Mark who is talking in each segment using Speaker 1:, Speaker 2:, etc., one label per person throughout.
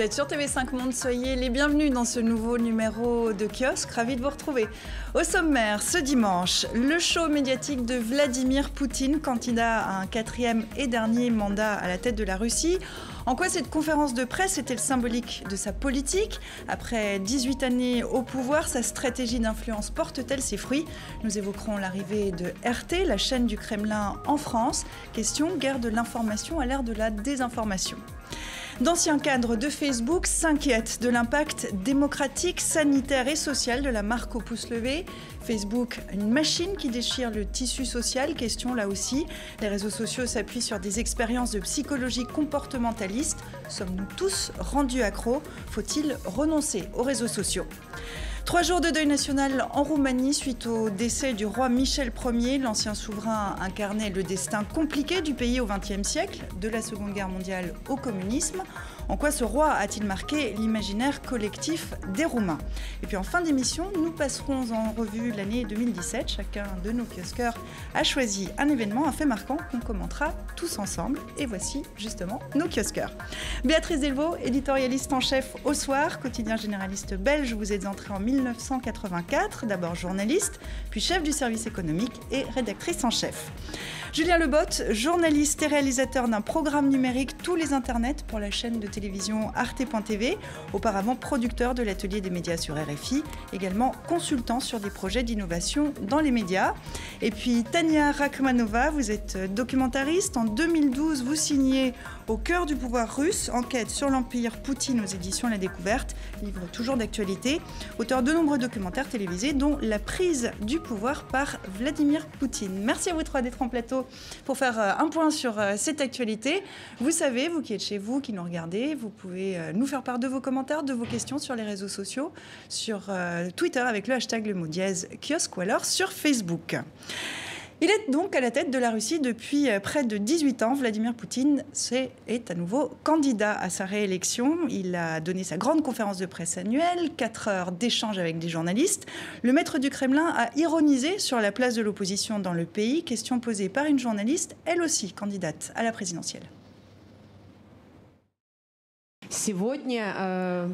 Speaker 1: Vous êtes sur TV5 Monde, soyez les bienvenus dans ce nouveau numéro de Kiosque. Ravi de vous retrouver. Au sommaire, ce dimanche, le show médiatique de Vladimir Poutine, candidat à un 4e et dernier mandat à la tête de la Russie. En quoi cette conférence de presse est-elle symbolique de sa politique? Après 18 années au pouvoir, sa stratégie d'influence porte-t-elle ses fruits? Nous évoquerons l'arrivée de RT, la chaîne du Kremlin en France. Question, guerre de l'information à l'ère de la désinformation. D'anciens cadres de Facebook s'inquiètent de l'impact démocratique, sanitaire et social de la marque au pouce levé. Facebook, une machine qui déchire le tissu social, question là aussi. Les réseaux sociaux s'appuient sur des expériences de psychologie comportementaliste. Sommes-nous tous rendus accros? Faut-il renoncer aux réseaux sociaux? 3 jours de deuil national en Roumanie suite au décès du roi Michel Ier. L'ancien souverain incarnait le destin compliqué du pays au XXe siècle, de la Seconde Guerre mondiale au communisme. En quoi ce roi a-t-il marqué l'imaginaire collectif des Roumains? Et puis en fin d'émission, nous passerons en revue l'année 2017. Chacun de nos kiosqueurs a choisi un événement, un fait marquant qu'on commentera tous ensemble. Et voici justement nos kiosqueurs. Béatrice Delvaux, éditorialiste en chef au Soir, quotidien généraliste belge. Vous êtes entrée en 1984, d'abord journaliste, puis chef du service économique et rédactrice en chef. Julien Lebotte, journaliste et réalisateur d'un programme numérique Tous les Internets pour la chaîne de télévision Arte.tv, auparavant producteur de l'atelier des médias sur RFI, également consultant sur des projets d'innovation dans les médias. Et puis Tania Rakhmanova, vous êtes documentariste. En 2012, vous signez Au cœur du pouvoir russe, enquête sur l'empire Poutine aux éditions La Découverte, livre toujours d'actualité, auteur de nombreux documentaires télévisés, dont La prise du pouvoir par Vladimir Poutine. Merci à vous trois d'être en plateau pour faire un point sur cette actualité. Vous savez, vous qui êtes chez vous, qui nous regardez, vous pouvez nous faire part de vos commentaires, de vos questions sur les réseaux sociaux, sur Twitter avec le hashtag le mot dièse kiosque ou alors sur Facebook. Il est donc à la tête de la Russie depuis près de 18 ans. Vladimir Poutine est à nouveau candidat à sa réélection. Il a donné sa grande conférence de presse annuelle, 4 heures d'échange avec des journalistes. Le maître du Kremlin a ironisé sur la place de l'opposition dans le pays. Question posée par une journaliste, elle aussi candidate à la présidentielle.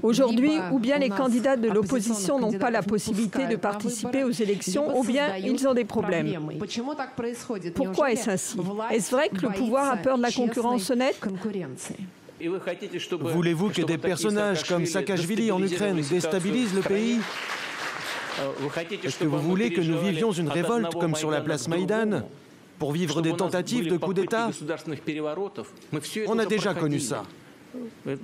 Speaker 2: Aujourd'hui, ou bien les candidats de l'opposition n'ont pas la possibilité de participer aux élections, ou bien ils ont des problèmes. Pourquoi est-ce ainsi? Est-ce vrai que le pouvoir a peur de la concurrence honnête?
Speaker 3: Voulez-vous que des personnages comme Saakashvili en Ukraine déstabilisent le pays? Est-ce que vous voulez que nous vivions une révolte comme sur la place Maïdan pour vivre des tentatives de coup d'État? On a déjà connu ça. Vous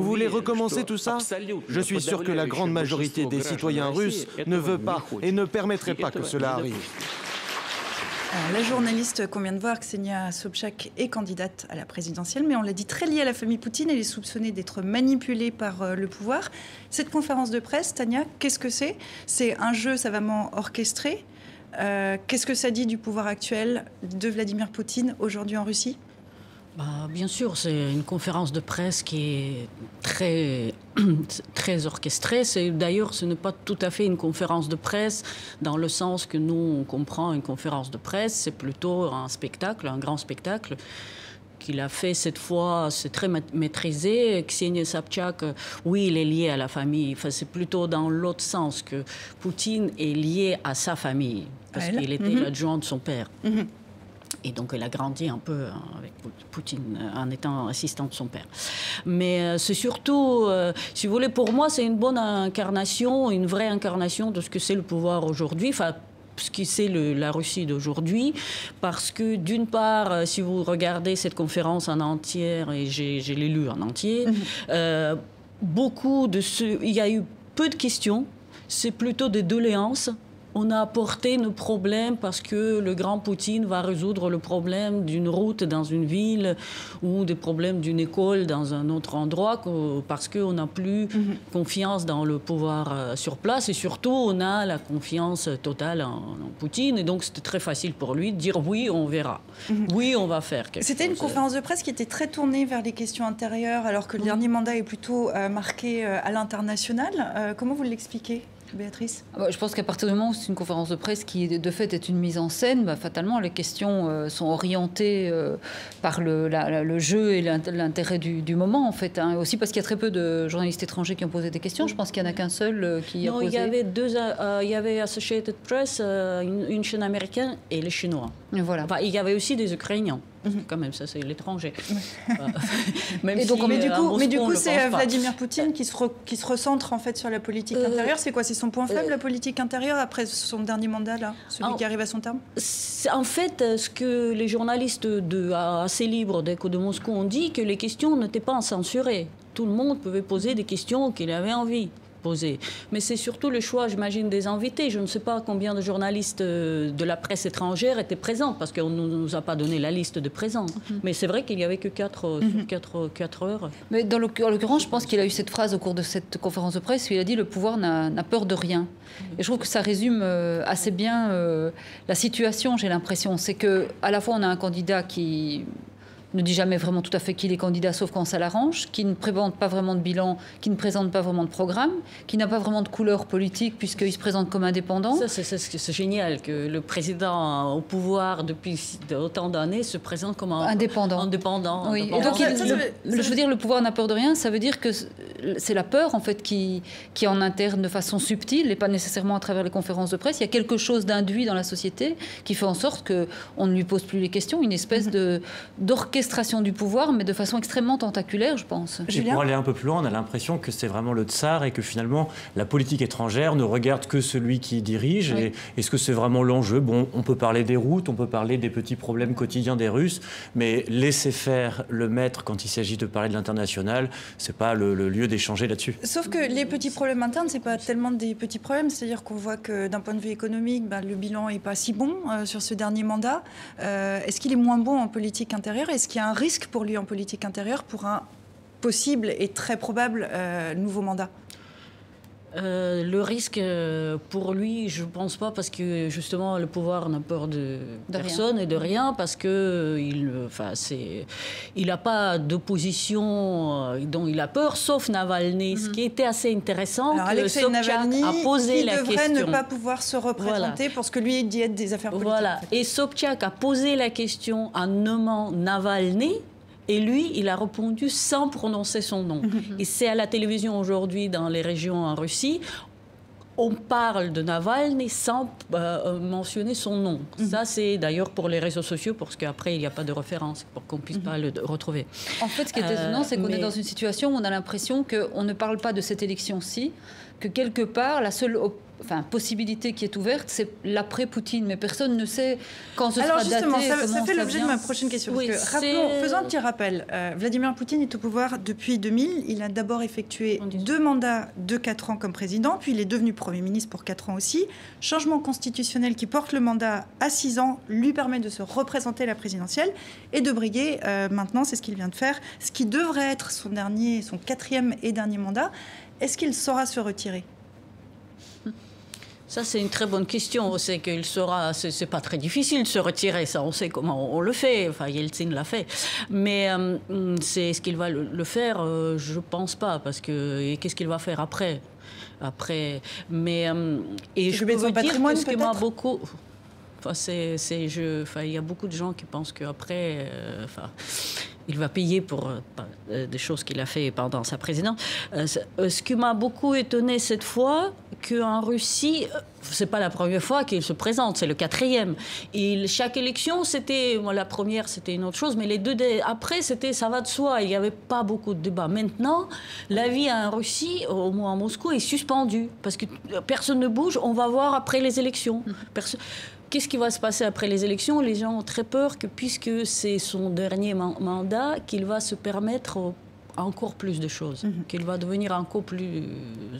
Speaker 3: voulez recommencer tout ça? Je suis sûr que la grande majorité des citoyens russes ne veut pas et ne permettrait pas que cela arrive.
Speaker 1: La journaliste qu'on vient de voir, Ksenia Sobchak, est candidate à la présidentielle, mais on l'a dit, très liée à la famille Poutine. Elle est soupçonnée d'être manipulée par le pouvoir. Cette conférence de presse, Tania, qu'est-ce que c'est? C'est un jeu savamment orchestré. Qu'est-ce que ça dit du pouvoir actuel de Vladimir Poutine aujourd'hui en Russie?
Speaker 4: Bien sûr, c'est une conférence de presse qui est très orchestrée. D'ailleurs, ce n'est pas tout à fait une conférence de presse dans le sens que nous, on comprend une conférence de presse. C'est plutôt un spectacle, un grand spectacle qu'il a fait cette fois. C'est très maîtrisé. Ksenia Sobchak, oui, il est lié à la famille. Enfin, c'est plutôt dans l'autre sens que Poutine est lié à sa famille, parce qu'il était l'adjoint de son père. Et donc, elle a grandi un peu avec Poutine en étant assistant de son père. Mais c'est surtout, si vous voulez, pour moi, c'est une bonne incarnation, une vraie incarnation de ce que c'est le pouvoir aujourd'hui. Enfin, ce qui c'est la Russie d'aujourd'hui, parce que d'une part, si vous regardez cette conférence en entière, et je l'ai lu en entier, il y a eu peu de questions, c'est plutôt des doléances. On a apporté nos problèmes parce que le grand Poutine va résoudre le problème d'une route dans une ville ou des problèmes d'une école dans un autre endroit parce qu'on n'a plus confiance dans le pouvoir sur place et surtout on a la confiance totale en Poutine et donc c'était très facile pour lui de dire oui, on verra. Oui, on va faire quelque chose.
Speaker 1: C'était une conférence de presse qui était très tournée vers les questions intérieures alors que le dernier mandat est plutôt marqué à l'international. Comment vous l'expliquez ? Béatrice?
Speaker 5: Je pense qu'à partir du moment où c'est une conférence de presse qui, de fait, est une mise en scène, fatalement, les questions sont orientées par le jeu et l'intérêt du moment, en fait. Hein. Aussi parce qu'il y a très peu de journalistes étrangers qui ont posé des questions. Je pense qu'il n'y en a qu'un seul qui a posé.
Speaker 4: Non, il y avait Associated Press, une chaîne américaine et les Chinois.
Speaker 5: Et voilà.
Speaker 4: Enfin, il y avait aussi des Ukrainiens. Quand même, ça c'est l'étranger.
Speaker 1: Mais du coup, c'est Vladimir Poutine qui se recentre en fait sur la politique intérieure. C'est quoi? C'est son point faible, la politique intérieure, après son dernier mandat, là, celui qui arrive à son terme?
Speaker 4: En fait, ce que les journalistes assez libres d'Echo de Moscou ont dit, que les questions n'étaient pas censurées. Tout le monde pouvait poser des questions qu'il avait envie. Mais c'est surtout le choix, j'imagine, des invités. Je ne sais pas combien de journalistes de la presse étrangère étaient présents, parce qu'on ne nous a pas donné la liste de présents. Mais c'est vrai qu'il n'y avait que 4 heures.
Speaker 5: Mais en l'occurrence, je pense qu'il a eu cette phrase au cours de cette conférence de presse où il a dit « le pouvoir n'a peur de rien ». Et je trouve que ça résume assez bien la situation, j'ai l'impression. C'est qu'à la fois, on a un candidat qui ne dit jamais vraiment tout à fait qui est candidat, sauf quand ça l'arrange, qui ne présente pas vraiment de bilan, qui ne présente pas vraiment de programme, qui n'a pas vraiment de couleur politique puisqu'il se présente comme indépendant.
Speaker 4: C'est génial que le président au pouvoir depuis autant d'années se présente comme indépendant.
Speaker 5: Oui. Et donc, je veux dire, le pouvoir n'a peur de rien, ça veut dire que c'est la peur en fait qui en interne de façon subtile et pas nécessairement à travers les conférences de presse. Il y a quelque chose d'induit dans la société qui fait en sorte qu'on ne lui pose plus les questions, une espèce d'orchestration du pouvoir, mais de façon extrêmement tentaculaire, je pense.
Speaker 6: Et pour aller un peu plus loin, on a l'impression que c'est vraiment le tsar et que finalement, la politique étrangère ne regarde que celui qui dirige. Oui. Et est-ce que c'est vraiment l'enjeu? Bon, on peut parler des routes, on peut parler des petits problèmes quotidiens des Russes, mais laisser faire le maître quand il s'agit de parler de l'international, c'est pas le lieu d'échanger là-dessus.
Speaker 1: Sauf que les petits problèmes internes, c'est pas tellement des petits problèmes, c'est-à-dire qu'on voit que d'un point de vue économique, le bilan est pas si bon sur ce dernier mandat. Est-ce qu'il est moins bon en politique intérieure? Est-ce qu'il y a un risque pour lui en politique intérieure pour un possible et très probable nouveau mandat?
Speaker 4: Le risque pour lui, je ne pense pas, parce que justement le pouvoir n'a peur de personne et de rien, parce qu'il n'a pas d'opposition dont il a peur, sauf Navalny, ce qui était assez intéressant.
Speaker 1: Alors, que Sobchak a posé la question. Il devrait ne pas pouvoir se représenter pour ce que lui dit être des affaires politiques.
Speaker 4: Voilà. Et Sobchak a posé la question en nommant Navalny. Et lui, il a répondu sans prononcer son nom. Et c'est à la télévision aujourd'hui, dans les régions en Russie, on parle de Navalny sans mentionner son nom. Ça, c'est d'ailleurs pour les réseaux sociaux, parce qu'après, il n'y a pas de référence pour qu'on ne puisse pas le retrouver.
Speaker 5: En fait, ce qui est étonnant, c'est qu'on est dans une situation où on a l'impression qu'on ne parle pas de cette élection-ci, que quelque part, la seule possibilité qui est ouverte, c'est l'après-Poutine. Mais personne ne sait quand ce sera daté. Alors justement,
Speaker 1: ça fait l'objet de ma prochaine question. Oui, faisons un petit rappel. Vladimir Poutine est au pouvoir depuis 2000. Il a d'abord effectué 2 mandats de 4 ans comme président, puis il est devenu Premier ministre pour 4 ans aussi. Changement constitutionnel qui porte le mandat à 6 ans lui permet de se représenter à la présidentielle et de briguer, maintenant, c'est ce qu'il vient de faire, ce qui devrait être son 4e et dernier mandat. Est-ce qu'il saura se retirer ?
Speaker 4: Ça, c'est une très bonne question. C'est qu'il sera. C'est pas très difficile de se retirer. Ça, on sait comment on le fait. Enfin, Yeltsin l'a fait. Mais est-ce qu'il va le faire? Je pense pas, parce que qu'est-ce qu'il va faire après? Mais et je peux vous dire que ce qui m'a beaucoup. Il y a beaucoup de gens qui pensent qu'après, il va payer pour des choses qu'il a fait pendant sa présidence. Ce qui m'a beaucoup étonné cette fois, qu'en Russie, c'est pas la première fois qu'il se présente, c'est le 4e. Chaque élection, la première, c'était une autre chose, mais les 2 après, ça va de soi. Il n'y avait pas beaucoup de débats. Maintenant, la vie en Russie, au moins à Moscou, est suspendue parce que personne ne bouge. On va voir après les élections. Qu'est-ce qui va se passer après les élections? Les gens ont très peur que, puisque c'est son dernier mandat, qu'il va se permettre encore plus de choses, qu'il va devenir encore plus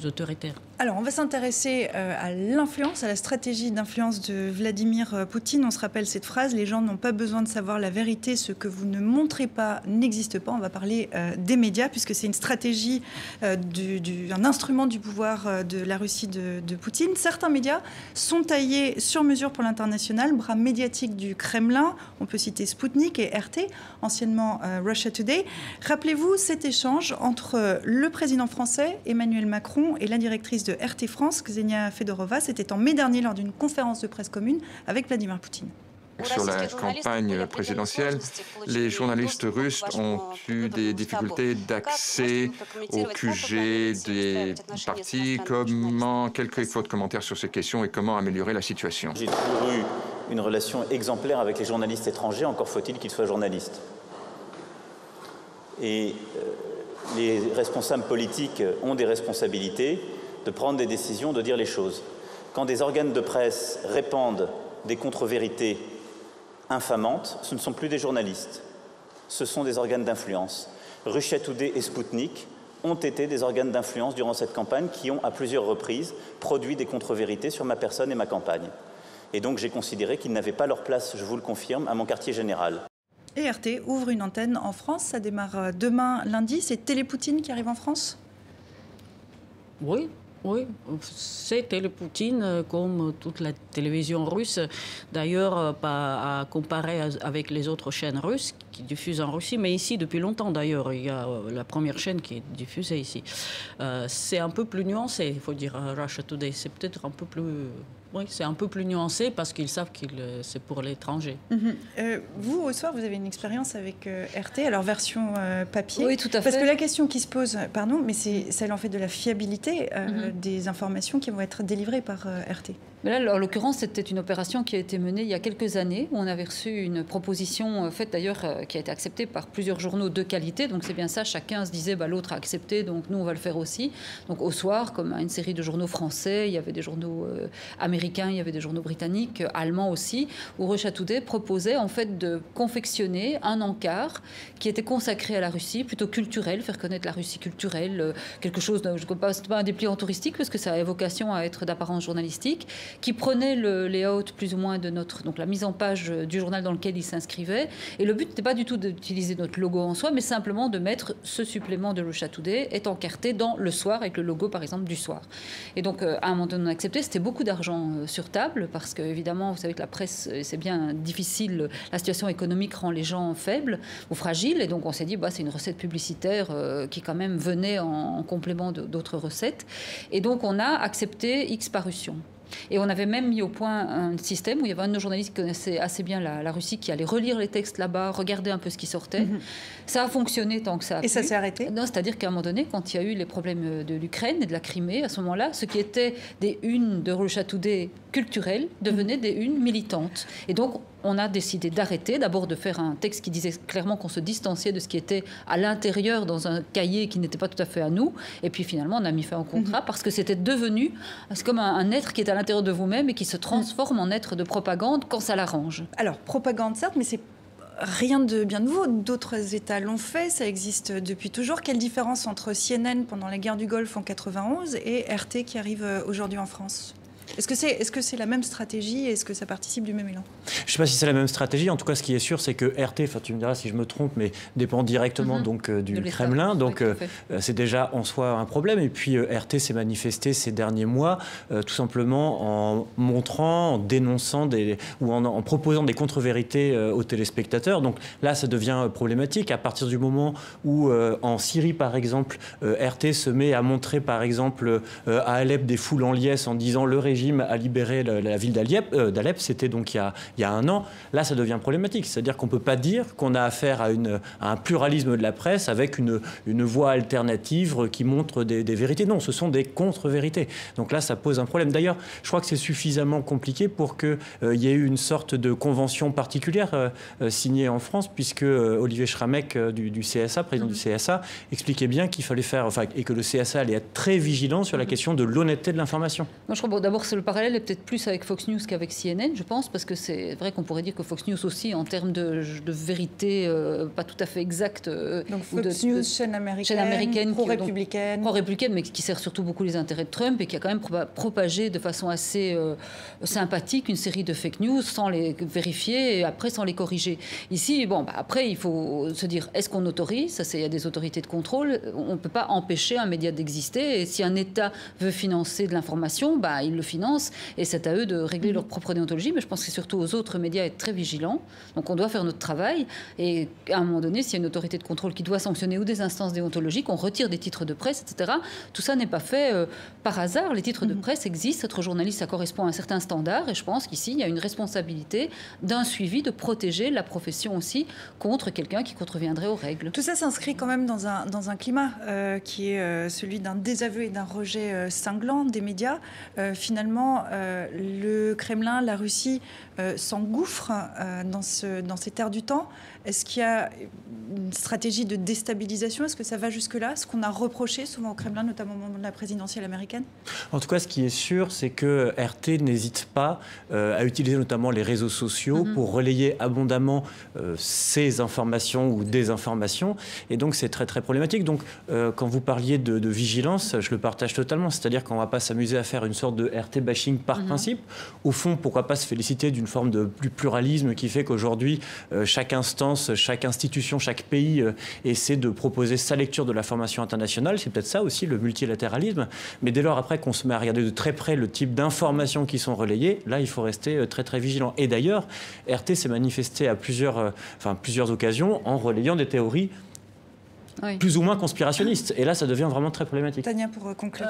Speaker 4: autoritaire.
Speaker 1: Alors, on va s'intéresser à l'influence, à la stratégie d'influence de Vladimir Poutine. On se rappelle cette phrase: les gens n'ont pas besoin de savoir la vérité, ce que vous ne montrez pas n'existe pas. On va parler des médias, puisque c'est une stratégie, un instrument du pouvoir de la Russie de Poutine. Certains médias sont taillés sur mesure pour l'international, bras médiatiques du Kremlin. On peut citer Sputnik et RT, anciennement Russia Today. Rappelez-vous, cette cet échange entre le président français, Emmanuel Macron, et la directrice de RT France, Ksenia Fedorova. C'était en mai dernier lors d'une conférence de presse commune avec Vladimir Poutine.
Speaker 7: Sur la campagne présidentielle, les journalistes russes ont eu des difficultés d'accès au QG des partis. Quels que votre commentaire sur ces questions et comment améliorer la situation?
Speaker 8: J'ai toujours eu une relation exemplaire avec les journalistes étrangers, encore faut-il qu'ils soient journalistes. Et les responsables politiques ont des responsabilités de prendre des décisions, de dire les choses. Quand des organes de presse répandent des contre-vérités infamantes, ce ne sont plus des journalistes, ce sont des organes d'influence. Russia Today et Sputnik ont été des organes d'influence durant cette campagne qui ont, à plusieurs reprises, produit des contre-vérités sur ma personne et ma campagne. Et donc j'ai considéré qu'ils n'avaient pas leur place, je vous le confirme, à mon quartier général.
Speaker 1: Et RT ouvre une antenne en France, ça démarre demain lundi. C'est Télépoutine qui arrive en France?
Speaker 4: Oui. Oui, c'est Télépoutine comme toute la télévision russe. D'ailleurs, pas à comparer avec les autres chaînes russes qui diffusent en Russie, mais ici depuis longtemps d'ailleurs. Il y a la première chaîne qui est diffusée ici. C'est un peu plus nuancé, il faut dire, Russia Today. C'est peut-être un peu plus... Oui, c'est un peu plus nuancé parce qu'ils savent que c'est pour l'étranger.
Speaker 1: Vous, au soir, vous avez une expérience avec RT, alors version papier.
Speaker 5: Oui, tout à fait.
Speaker 1: Parce que la question qui se pose, pardon, mais c'est celle en fait de la fiabilité des informations qui vont être délivrées par RT.
Speaker 5: Mais là, en l'occurrence, c'était une opération qui a été menée il y a quelques années, où on avait reçu une proposition faite d'ailleurs qui a été acceptée par plusieurs journaux de qualité. Donc c'est bien ça, chacun se disait l'autre a accepté, donc nous on va le faire aussi. Donc au soir, comme une série de journaux français, il y avait des journaux américains, il y avait des journaux britanniques, allemands aussi, où Russia Today proposait en fait de confectionner un encart qui était consacré à la Russie, plutôt culturel, faire connaître la Russie culturelle, quelque chose, je ne sais pas, c'est pas un dépliant touristique parce que ça a vocation à être d'apparence journalistique, qui prenait le layout plus ou moins de donc la mise en page du journal dans lequel il s'inscrivait. Et le but n'était pas du tout d'utiliser notre logo en soi, mais simplement de mettre ce supplément de Russia Today est encarté dans le soir, avec le logo par exemple du soir. Et donc à un moment donné on a accepté, c'était beaucoup d'argent sur table, parce que évidemment vous savez que la presse c'est bien difficile, la situation économique rend les gens faibles ou fragiles, et donc on s'est dit c'est une recette publicitaire qui quand même venait en complément d'autres recettes. Et donc on a accepté X parutions. Et on avait même mis au point un système où il y avait un de nos journalistes qui connaissait assez bien la Russie, qui allait relire les textes là-bas, regarder un peu ce qui sortait. Ça a fonctionné tant que ça a
Speaker 1: Et ça s'est arrêté?
Speaker 5: Non, c'est-à-dire qu'à un moment donné, quand il y a eu les problèmes de l'Ukraine et de la Crimée, à ce moment-là, ce qui était des unes de Russia Today culturelles devenaient des unes militantes. Et donc, on a décidé d'arrêter, d'abord de faire un texte qui disait clairement qu'on se distanciait de ce qui était à l'intérieur dans un cahier qui n'était pas tout à fait à nous. Et puis finalement, on a mis fin au contrat parce que c'était devenu, c'est comme un être qui est à l'intérieur de vous-même et qui se transforme en être de propagande quand ça l'arrange.
Speaker 1: Alors, propagande certes, mais c'est rien de bien nouveau. D'autres États l'ont fait, ça existe depuis toujours. Quelle différence entre CNN pendant la guerre du Golfe en 91 et RT qui arrive aujourd'hui en France ? Est-ce que c'est la même stratégie? Est-ce que ça participe du même élan?
Speaker 6: Je ne sais pas si c'est la même stratégie. En tout cas, ce qui est sûr, c'est que RT, tu me diras si je me trompe, mais dépend directement du Kremlin. Donc, c'est déjà en soi un problème. Et puis, RT s'est manifesté ces derniers mois tout simplement en montrant, en dénonçant ou en proposant des contre-vérités aux téléspectateurs. Donc là, ça devient problématique. À partir du moment où, en Syrie, par exemple, RT se met à montrer, par exemple, à Alep des foules en liesse en disant le régime a libéré la ville d'Alep, c'était donc il y a un an. Là, ça devient problématique. C'est-à-dire qu'on ne peut pas dire qu'on a affaire à un pluralisme de la presse avec une voix alternative qui montre des vérités. Non, ce sont des contre-vérités. Donc là, ça pose un problème. D'ailleurs, je crois que c'est suffisamment compliqué pour qu'il y ait eu une sorte de convention particulière signée en France, puisque Olivier Schramek du CSA, président du CSA, expliquait bien qu'il fallait faire, et que le CSA allait être très vigilant sur la question de l'honnêteté de l'information.
Speaker 5: Moi, je crois d'abord le parallèle est peut-être plus avec Fox News qu'avec CNN, je pense, parce que c'est vrai qu'on pourrait dire que Fox News aussi, en termes de vérité pas tout à fait exacte.
Speaker 1: Donc Fox News, chaîne américaine
Speaker 5: pro-républicaine, mais qui sert surtout beaucoup les intérêts de Trump et qui a quand même propagé de façon assez sympathique une série de fake news sans les vérifier et après sans les corriger. Ici, après, il faut se dire, est-ce qu'on autorise? Il y a des autorités de contrôle. On ne peut pas empêcher un média d'exister. Et si un État veut financer de l'information, il le finance finance, et c'est à eux de régler leur propre déontologie, mais je pense que c'est surtout aux autres médias d'être très vigilants. Donc on doit faire notre travail, et à un moment donné, s'il y a une autorité de contrôle qui doit sanctionner ou des instances déontologiques, on retire des titres de presse, etc. Tout ça n'est pas fait par hasard. Les titres de presse existent, être journaliste, ça correspond à un certain standard, et je pense qu'ici, il y a une responsabilité d'un suivi, de protéger la profession aussi contre quelqu'un qui contreviendrait aux règles.
Speaker 1: Tout ça s'inscrit quand même dans un climat qui est celui d'un désaveu et d'un rejet cinglant des médias. Finalement, le Kremlin, la Russie s'engouffre dans ces terres du temps. Est-ce qu'il y a une stratégie de déstabilisation? Est-ce que ça va jusque-là? Ce qu'on a reproché souvent au Kremlin, notamment au moment de la présidentielle américaine?
Speaker 6: En tout cas, ce qui est sûr, c'est que RT n'hésite pas à utiliser notamment les réseaux sociaux pour relayer abondamment ces informations ou désinformations. Et donc, c'est très, très problématique. Donc, quand vous parliez de vigilance, je le partage totalement. C'est-à-dire qu'on ne va pas s'amuser à faire une sorte de RT bashing par principe. Au fond, pourquoi pas se féliciter d'une forme de pluralisme qui fait qu'aujourd'hui, chaque instance, chaque institution, chaque pays essaie de proposer sa lecture de l'information internationale. C'est peut-être ça aussi, le multilatéralisme. Mais dès lors, après qu'on se met à regarder de très près le type d'informations qui sont relayées, là, il faut rester très, très vigilant. Et d'ailleurs, RT s'est manifesté à plusieurs occasions en relayant des théories plus ou moins conspirationnistes. Et là, ça devient vraiment très problématique.
Speaker 1: Tania, pour conclure.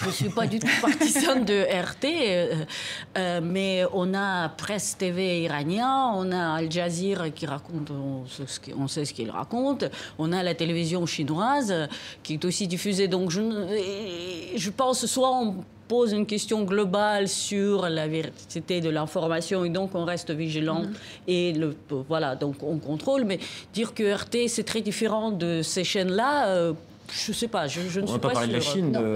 Speaker 4: Je ne suis pas du tout partisane de RT, mais on a Presse TV iranien, on a Al Jazeera qui raconte, on sait ce qu'il raconte, on a la télévision chinoise qui est aussi diffusée. Donc je pense soit on pose une question globale sur la véracité de l'information et donc on reste vigilant et voilà, donc on contrôle. Mais dire que RT c'est très différent de ces chaînes-là, je ne sais pas, je ne suis pas sûre.
Speaker 6: On va pas parler de la Chine.
Speaker 5: Non,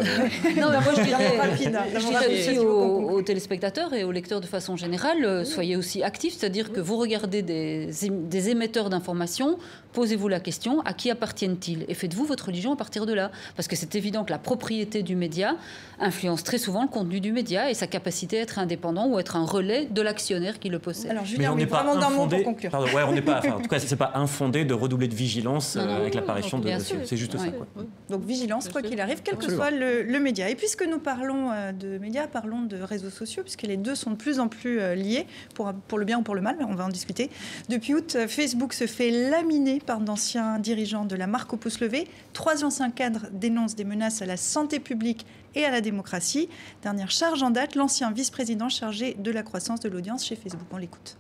Speaker 5: mais moi je dirais aussi aux téléspectateurs et aux lecteurs de façon générale, soyez aussi actifs, c'est-à-dire que vous regardez des émetteurs d'informations, posez-vous la question, à qui appartiennent-ils? Et faites-vous votre religion à partir de là. Parce que c'est évident que la propriété du média influence très souvent le contenu du média et sa capacité à être indépendant ou être un relais de l'actionnaire qui le possède.
Speaker 1: Alors Julien, mais vraiment d'un mot pour conclure.
Speaker 6: Pardon, on n'est pas, en tout cas, c'est pas infondé de redoubler de vigilance avec l'apparition de... C'est juste ça, quoi.
Speaker 1: Donc vigilance, quoi qu'il arrive, quel que soit le média. Et puisque nous parlons de médias, parlons de réseaux sociaux, puisque les deux sont de plus en plus liés, pour le bien ou pour le mal, mais on va en discuter. Depuis août, Facebook se fait laminer par d'anciens dirigeants de la marque au pouce levé. 3 anciens cadres dénoncent des menaces à la santé publique et à la démocratie. Dernière charge en date, l'ancien vice-président chargé de la croissance de l'audience chez Facebook. On l'écoute.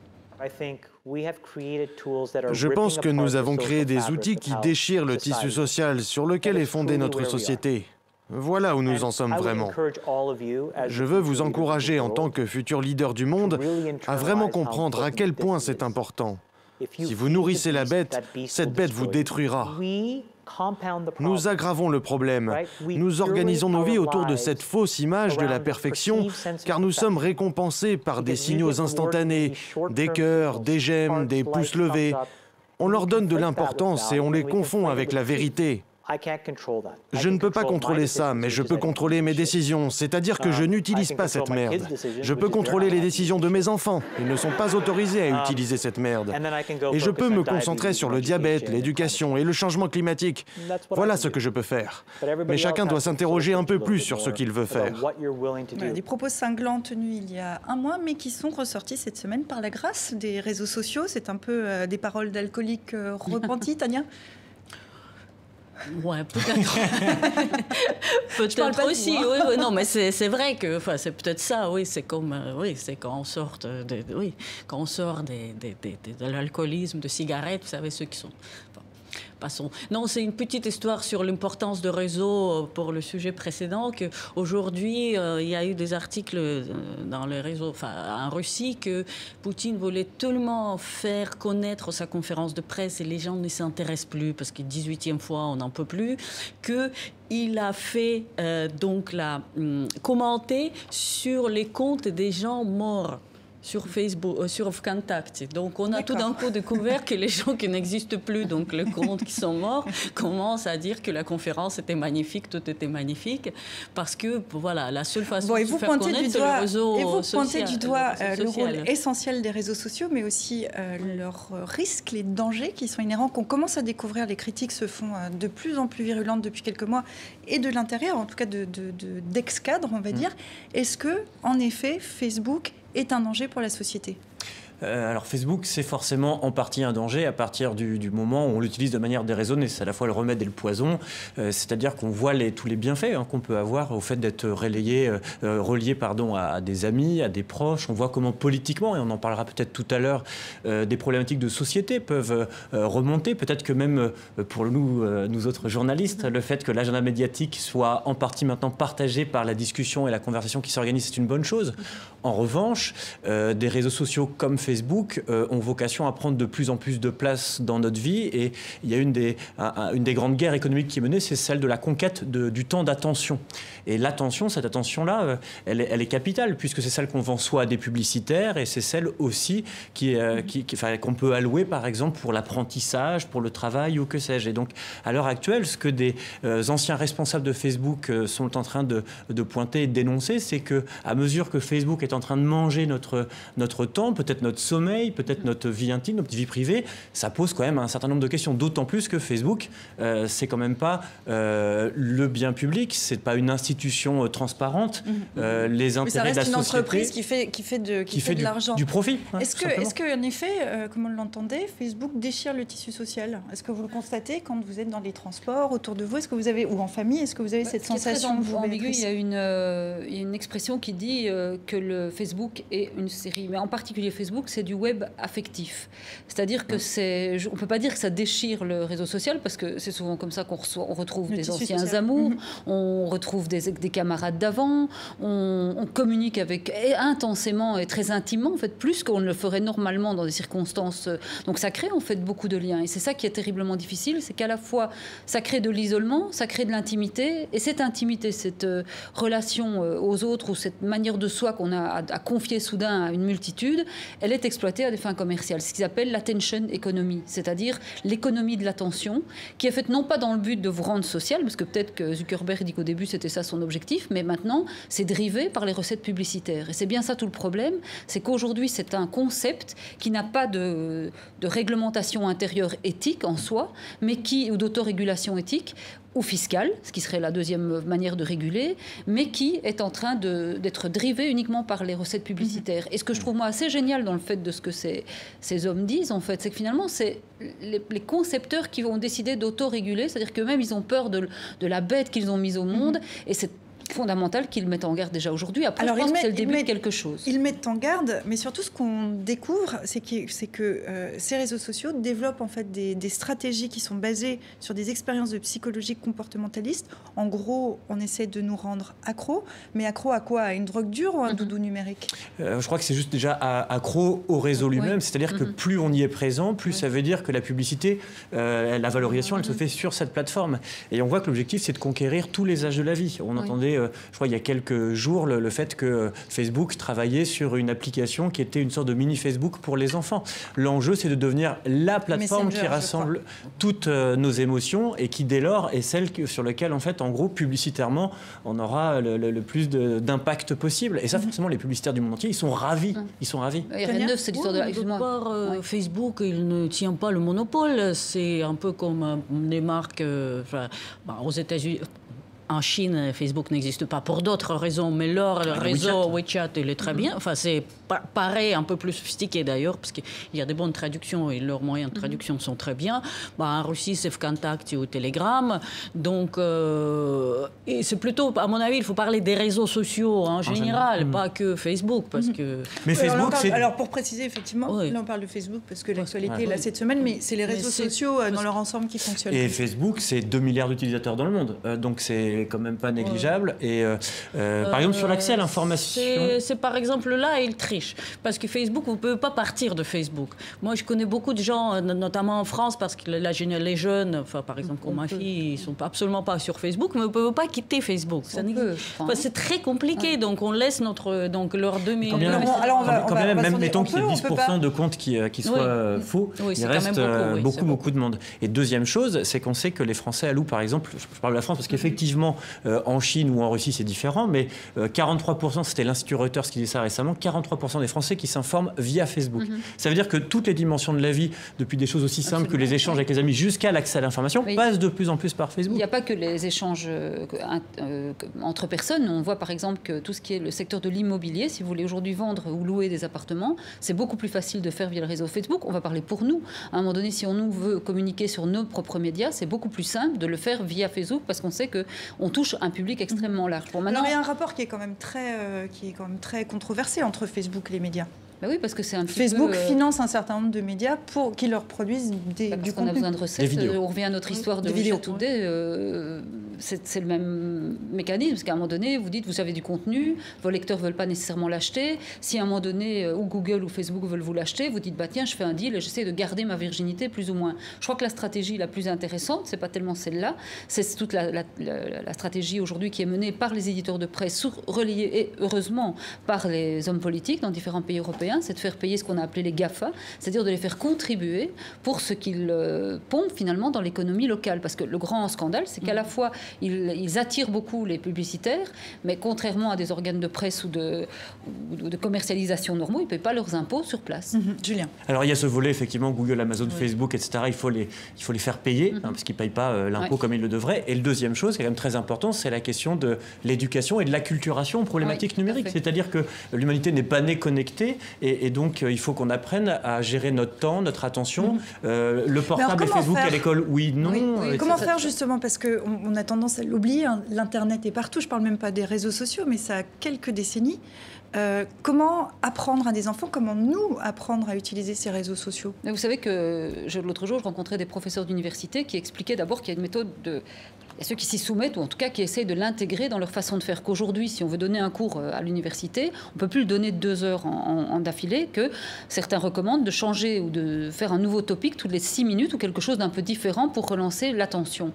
Speaker 3: Je pense que nous avons créé des outils qui déchirent le tissu social sur lequel est fondée notre société. Voilà où nous en sommes vraiment. Je veux vous encourager en tant que futur leader du monde à vraiment comprendre à quel point c'est important. Si vous nourrissez la bête, cette bête vous détruira. Nous aggravons le problème. Nous organisons nos vies autour de cette fausse image de la perfection, car nous sommes récompensés par des signaux instantanés, des cœurs, des j'aime, des pouces levés. On leur donne de l'importance et on les confond avec la vérité. Je ne peux pas contrôler ça, mais je peux contrôler mes décisions, c'est-à-dire que je n'utilise pas cette merde. Je peux contrôler les décisions de mes enfants. Ils ne sont pas autorisés à utiliser cette merde. Et je peux me concentrer sur le diabète, l'éducation et le changement climatique. Voilà ce que je peux faire. Mais chacun doit s'interroger un peu plus sur ce qu'il veut faire.
Speaker 1: Voilà, des propos cinglants tenus il y a un mois, mais qui sont ressortis cette semaine par la grâce des réseaux sociaux. C'est un peu des paroles d'alcooliques repentis, Tania?
Speaker 4: Ouais, peut-être. Peut-être aussi, oui, non, mais c'est vrai que, enfin, c'est peut-être ça, oui, c'est comme, c'est quand on sort quand on sort de l'alcoolisme, de cigarettes, vous savez, ceux qui sont... Passons. Non, c'est une petite histoire sur l'importance de réseaux pour le sujet précédent. Qu'aujourd'hui, il y a eu des articles dans les réseaux, en Russie, que Poutine voulait tellement faire connaître sa conférence de presse et les gens ne s'intéressent plus parce que 18e fois, on n'en peut plus, qu'il a fait commenter sur les comptes des gens morts. sur Facebook, sur Vkontakte. Donc, on a tout d'un coup découvert que les gens qui n'existent plus, donc les comptes qui sont morts, commencent à dire que la conférence était magnifique, tout était magnifique, parce que, voilà, la seule façon de se faire connaître, c'est le réseau social.
Speaker 1: Et vous pointez du doigt le rôle essentiel des réseaux sociaux, mais aussi leurs risques, les dangers qui sont inhérents, qu'on commence à découvrir. Les critiques se font de plus en plus virulentes depuis quelques mois, et de l'intérieur, en tout cas d'ex-cadres, on va dire. Est-ce que, en effet, Facebook est un danger pour la société ?
Speaker 6: Alors Facebook, c'est forcément en partie un danger à partir du moment où on l'utilise de manière déraisonnée. C'est à la fois le remède et le poison. C'est-à-dire qu'on voit tous les bienfaits qu'on peut avoir au fait d'être relié à des amis, à des proches. On voit comment politiquement, et on en parlera peut-être tout à l'heure, des problématiques de société peuvent remonter. Peut-être que même pour nous autres journalistes, le fait que l'agenda médiatique soit en partie maintenant partagé par la discussion et la conversation qui s'organise, c'est une bonne chose. En revanche, des réseaux sociaux comme Facebook ont vocation à prendre de plus en plus de place dans notre vie, et il y a une des grandes guerres économiques qui est menée, c'est celle de la conquête du temps d'attention. Et l'attention, cette attention-là, elle est capitale, puisque c'est celle qu'on vend soit à des publicitaires, et c'est celle aussi qu'on peut allouer, par exemple, pour l'apprentissage, pour le travail ou que sais-je. Et donc, à l'heure actuelle, ce que des anciens responsables de Facebook sont en train de pointer et de dénoncer, c'est que à mesure que Facebook est en train de manger notre temps, peut-être notre sommeil, peut-être notre vie intime, notre vie privée, ça pose quand même un certain nombre de questions. D'autant plus que Facebook, c'est quand même pas le bien public, c'est pas une institution transparente. Les intérêts de la société. Ça reste une entreprise
Speaker 1: qui fait de l'argent.
Speaker 6: Du profit.
Speaker 1: Est-ce qu'en effet, comme on l'entendait, Facebook déchire le tissu social ? Est-ce que vous le constatez quand vous êtes dans les transports, autour de vous, ou en famille, est-ce que vous avez cette sensation ?
Speaker 5: Il y a une expression qui dit que le Facebook est une série, mais en particulier Facebook, c'est du web affectif. C'est-à-dire que on ne peut pas dire que ça déchire le réseau social, parce que c'est souvent comme ça qu'on retrouve des anciens amours, on retrouve des camarades d'avant, on communique avec intensément et très intimement, en fait, plus qu'on ne le ferait normalement dans des circonstances. Donc ça crée en fait beaucoup de liens. Et c'est ça qui est terriblement difficile, c'est qu'à la fois ça crée de l'isolement, ça crée de l'intimité, et cette intimité, cette relation aux autres, ou cette manière de soi qu'on a à confier soudain à une multitude, elle est exploitée à des fins commerciales. Ce qu'ils appellent l'attention economy, c'est-à-dire l'économie de l'attention, qui est faite non pas dans le but de vous rendre social, parce que peut-être que Zuckerberg dit qu'au début c'était ça son objectif, mais maintenant c'est drivé par les recettes publicitaires. Et c'est bien ça tout le problème, c'est qu'aujourd'hui c'est un concept qui n'a pas de réglementation intérieure éthique en soi, mais ou d'autorégulation éthique, ou fiscale, ce qui serait la deuxième manière de réguler, mais qui est en train d'être drivé uniquement par les recettes publicitaires. Et ce que je trouve moi assez génial dans le fait de ce que ces hommes disent, en fait, c'est que finalement, c'est les concepteurs qui vont décider d'autoréguler, c'est-à-dire qu'eux-mêmes, ils ont peur de la bête qu'ils ont mise au monde, et c'est fondamental qu'ils mettent en garde déjà aujourd'hui. Après, je pense que c'est le début de quelque chose.
Speaker 1: Ils mettent en garde, mais surtout ce qu'on découvre, c'est que ces réseaux sociaux développent en fait des stratégies qui sont basées sur des expériences de psychologie comportementaliste. En gros, on essaie de nous rendre accros, mais accros à quoi ? À une drogue dure ou à un doudou numérique ?
Speaker 6: Je crois que c'est juste déjà accro au réseau lui-même, c'est-à-dire que plus on y est présent, plus ça veut dire que la publicité, la valorisation, elle se fait sur cette plateforme. Et on voit que l'objectif, c'est de conquérir tous les âges de la vie. On entendait je crois il y a quelques jours le fait que Facebook travaillait sur une application qui était une sorte de mini Facebook pour les enfants. L'enjeu, c'est de devenir la plateforme qui rassemble toutes nos émotions, et qui dès lors est celle sur laquelle en fait, en gros, publicitairement, on aura le plus d'impact possible. Et ça, forcément, les publicitaires du monde entier, ils sont ravis. Ils sont ravis.
Speaker 5: Il y a rien de neuf, c'est l'histoire de la...
Speaker 4: Facebook, il ne tient pas le monopole. C'est un peu comme des marques aux États-Unis. En Chine, Facebook n'existe pas pour d'autres raisons, mais leur réseau WeChat, il est très bien. Enfin, c'est pareil, un peu plus sophistiqué d'ailleurs, parce qu'il y a des bonnes traductions et leurs moyens de traduction sont très bien. En Russie, c'est Vkontakte ou Telegram. Donc, et c'est plutôt, à mon avis, il faut parler des réseaux sociaux en général, pas que Facebook, parce que...
Speaker 1: Mais Facebook, alors, pour préciser, effectivement, là, on parle de Facebook, parce que l'actualité, là, cette semaine, mais c'est les réseaux sociaux dans leur ensemble qui fonctionnent.
Speaker 6: Et Facebook, c'est 2 milliards d'utilisateurs dans le monde. Donc, c'est est quand même pas négligeable. Et par exemple, sur l'accès à l'information...
Speaker 4: C'est par exemple là, il triche. Parce que Facebook, vous ne pouvez pas partir de Facebook. Moi, je connais beaucoup de gens, notamment en France, parce que les jeunes, enfin, par exemple, comme ma fille, ils ne sont absolument pas sur Facebook, mais vous ne pouvez pas quitter Facebook. C'est très compliqué, donc on laisse leurs 2000...
Speaker 6: Même mettons qu'il y ait 10% de comptes qui soient faux, il reste beaucoup de monde. Et deuxième chose, c'est qu'on sait que les Français allouent, par exemple, je parle de la France parce qu'effectivement, en Chine ou en Russie, c'est différent, mais 43%, c'était l'Institut Reuters qui disait ça récemment, 43% des Français qui s'informent via Facebook. Ça veut dire que toutes les dimensions de la vie, depuis des choses aussi simples que les échanges avec les amis jusqu'à l'accès à l'information, passent de plus en plus par Facebook.
Speaker 5: Il n'y a pas que les échanges entre personnes. On voit par exemple que tout ce qui est le secteur de l'immobilier, si vous voulez aujourd'hui vendre ou louer des appartements, c'est beaucoup plus facile de faire via le réseau Facebook. On va parler pour nous. À un moment donné, si on nous veut communiquer sur nos propres médias, c'est beaucoup plus simple de le faire via Facebook parce qu'on sait qu'on touche un public extrêmement large.
Speaker 1: Bon, maintenant, il y a un rapport qui est quand même très controversé entre Facebook et les médias.
Speaker 5: Ben oui, parce que c'est un petit
Speaker 1: Facebook finance un certain nombre de médias pour qu'ils leur produisent du contenu.
Speaker 5: On a besoin de recettes. On revient à notre histoire de Russia Today. C'est le même mécanisme. Parce qu'à un moment donné, vous dites, vous avez du contenu, vos lecteurs ne veulent pas nécessairement l'acheter. Si à un moment donné, ou Google ou Facebook veulent vous l'acheter, vous dites, bah tiens, je fais un deal et j'essaie de garder ma virginité plus ou moins. Je crois que la stratégie la plus intéressante, c'est pas tellement celle-là, c'est toute la stratégie aujourd'hui qui est menée par les éditeurs de presse, relayée et heureusement par les hommes politiques dans différents pays européens, c'est de faire payer ce qu'on a appelé les GAFA, c'est-à-dire de les faire contribuer pour ce qu'ils pompent finalement dans l'économie locale. Parce que le grand scandale, c'est qu'à la fois, ils attirent beaucoup les publicitaires, mais contrairement à des organes de presse ou de commercialisation normaux, ils ne paient pas leurs impôts sur place.
Speaker 1: Julien.
Speaker 6: Alors il y a ce volet, effectivement, Google, Amazon, Facebook, etc. Il faut les faire payer, parce qu'ils ne payent pas l'impôt comme ils le devraient. Et la deuxième chose, qui est quand même très importante, c'est la question de l'éducation et de l'acculturation aux problématiques numériques. C'est-à-dire que l'humanité n'est pas née connectée, et donc il faut qu'on apprenne à gérer notre temps, notre attention. Le portable et Facebook à l'école, oui, non.
Speaker 1: Comment faire justement, parce qu'on a tendance à l'oublier, hein, l'Internet est partout, je ne parle même pas des réseaux sociaux, mais ça a quelques décennies. Comment apprendre à des enfants, comment nous apprendre à utiliser ces réseaux sociaux?
Speaker 5: Vous savez que l'autre jour, je rencontrais des professeurs d'université qui expliquaient d'abord qu'il y a une méthode et ceux qui s'y soumettent, ou en tout cas qui essayent de l'intégrer dans leur façon de faire. Qu'aujourd'hui, si on veut donner un cours à l'université, on ne peut plus le donner 2 heures en d'affilée, que certains recommandent de changer ou de faire un nouveau topic toutes les 6 minutes ou quelque chose d'un peu différent pour relancer l'attention.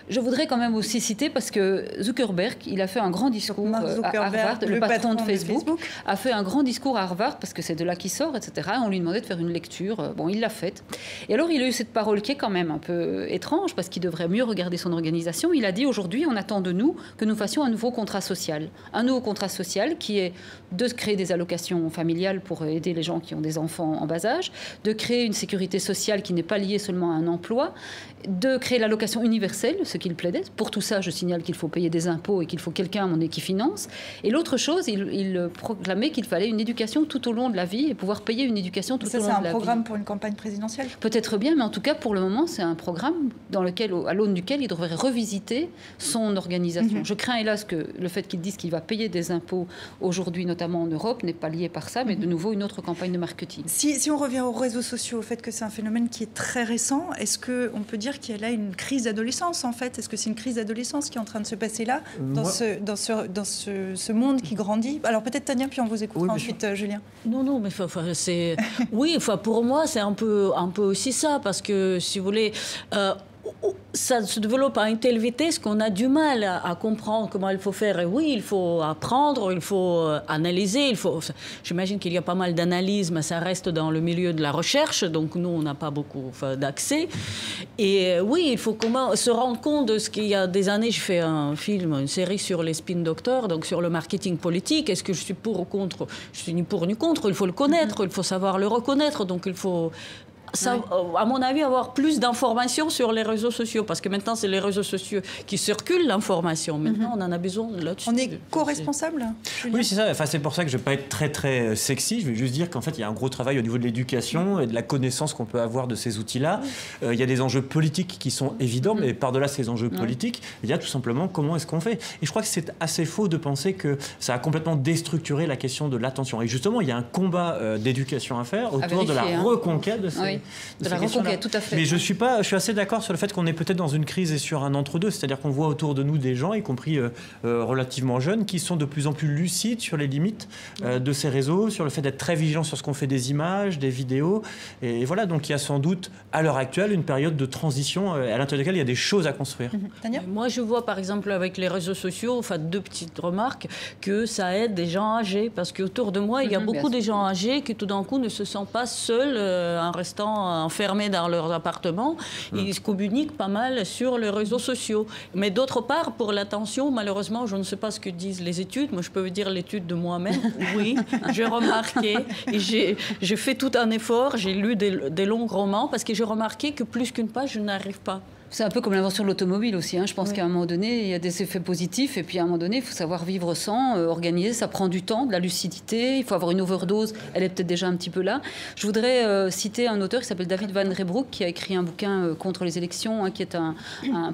Speaker 5: Je voudrais quand même aussi citer, parce que Zuckerberg, il a fait un grand discours à Harvard, le patron de Facebook, a fait un grand discours à Harvard, parce que c'est de là qu'il sort, etc. On lui demandait de faire une lecture. Bon, il l'a faite. Et alors, il a eu cette parole qui est quand même un peu étrange, parce qu'il devrait mieux regarder son organisation. Il a dit, aujourd'hui, on attend de nous que nous fassions un nouveau contrat social. Un nouveau contrat social qui est de créer des allocations familiales pour aider les gens qui ont des enfants en bas âge, de créer une sécurité sociale qui n'est pas liée seulement à un emploi, de créer l'allocation universelle, ce qu'il plaidait. Pour tout ça, je signale qu'il faut payer des impôts et qu'il faut quelqu'un qui finance. Et l'autre chose, il proclamait qu'il fallait une éducation tout au long de la vie et pouvoir payer une éducation tout au long de la vie.
Speaker 1: C'est un programme pour une campagne présidentielle?
Speaker 5: Peut-être bien, mais en tout cas, pour le moment, c'est un programme à l'aune duquel il devrait revisiter son organisation. Je crains, hélas, que le fait qu'il dise qu'il va payer des impôts aujourd'hui, notamment en Europe, n'est pas lié par ça, mais de nouveau une autre campagne de marketing.
Speaker 1: Si on revient aux réseaux sociaux, au fait que c'est un phénomène qui est très récent, est-ce qu'on peut dire qu'il y a là une crise d'adolescence, en fait? Est-ce que c'est une crise d'adolescence qui est en train de se passer là, dans ce monde qui grandit? Alors peut-être Tania, puis on vous écoutera ensuite Julien.
Speaker 4: Non, mais c'est... Oui, pour moi, c'est un peu aussi ça, parce que, si vous voulez... ça se développe à une telle vitesse qu'on a du mal à comprendre comment il faut faire. Et oui, il faut apprendre, il faut analyser. J'imagine qu'il y a pas mal d'analyse, mais ça reste dans le milieu de la recherche. Donc nous, on n'a pas beaucoup d'accès. Et oui, il faut se rendre compte de ce qu'il y a des années. J'ai fait une série sur les spin doctors, donc sur le marketing politique. Est-ce que je suis pour ou contre? Je suis ni pour ni contre. Il faut le connaître, il faut savoir le reconnaître. Donc il faut... à mon avis, avoir plus d'informations sur les réseaux sociaux, parce que maintenant, c'est les réseaux sociaux qui circulent l'information. Maintenant, on en a besoin là-dessus.
Speaker 1: On est co-responsable?
Speaker 6: Oui, c'est ça. Enfin, c'est pour ça que je ne vais pas être très, très sexy. Je vais juste dire qu'en fait, il y a un gros travail au niveau de l'éducation et de la connaissance qu'on peut avoir de ces outils-là. Il y a des enjeux politiques qui sont évidents, mais par-delà ces enjeux politiques, il y a tout simplement comment est-ce qu'on fait. Et je crois que c'est assez faux de penser que ça a complètement déstructuré la question de l'attention. Et justement, il y a un combat d'éducation à faire autour de la reconquête de ces...
Speaker 5: de la reconquête, tout à fait.
Speaker 6: Mais je suis assez d'accord sur le fait qu'on est peut-être dans une crise et sur un entre-deux, c'est-à-dire qu'on voit autour de nous des gens, y compris relativement jeunes, qui sont de plus en plus lucides sur les limites de ces réseaux, sur le fait d'être très vigilants sur ce qu'on fait des images, des vidéos. Et voilà, donc il y a sans doute, à l'heure actuelle, une période de transition à l'intérieur de laquelle il y a des choses à construire.
Speaker 1: Tania ?
Speaker 4: Moi, je vois, par exemple, avec les réseaux sociaux, enfin, 2 petites remarques, que ça aide des gens âgés. Parce qu'autour de moi, il y a beaucoup de gens âgés qui, tout d'un coup, ne se sentent pas seuls en restant enfermés dans leurs appartements. Ils communiquent pas mal sur les réseaux sociaux. Mais d'autre part, pour l'attention, malheureusement, je ne sais pas ce que disent les études. Moi, je peux vous dire l'étude de moi-même. Oui, j'ai remarqué. Et j'ai fait tout un effort. J'ai lu des longs romans parce que j'ai remarqué que plus qu'une page, je n'arrive pas.
Speaker 5: C'est un peu comme l'invention de l'automobile aussi. Je pense qu'à un moment donné, il y a des effets positifs. Et puis à un moment donné, il faut savoir vivre sans, organiser. Ça prend du temps, de la lucidité. Il faut avoir une overdose. Elle est peut-être déjà un petit peu là. Je voudrais citer un auteur qui s'appelle David Van Reybrouck, qui a écrit un bouquin contre les élections, qui est un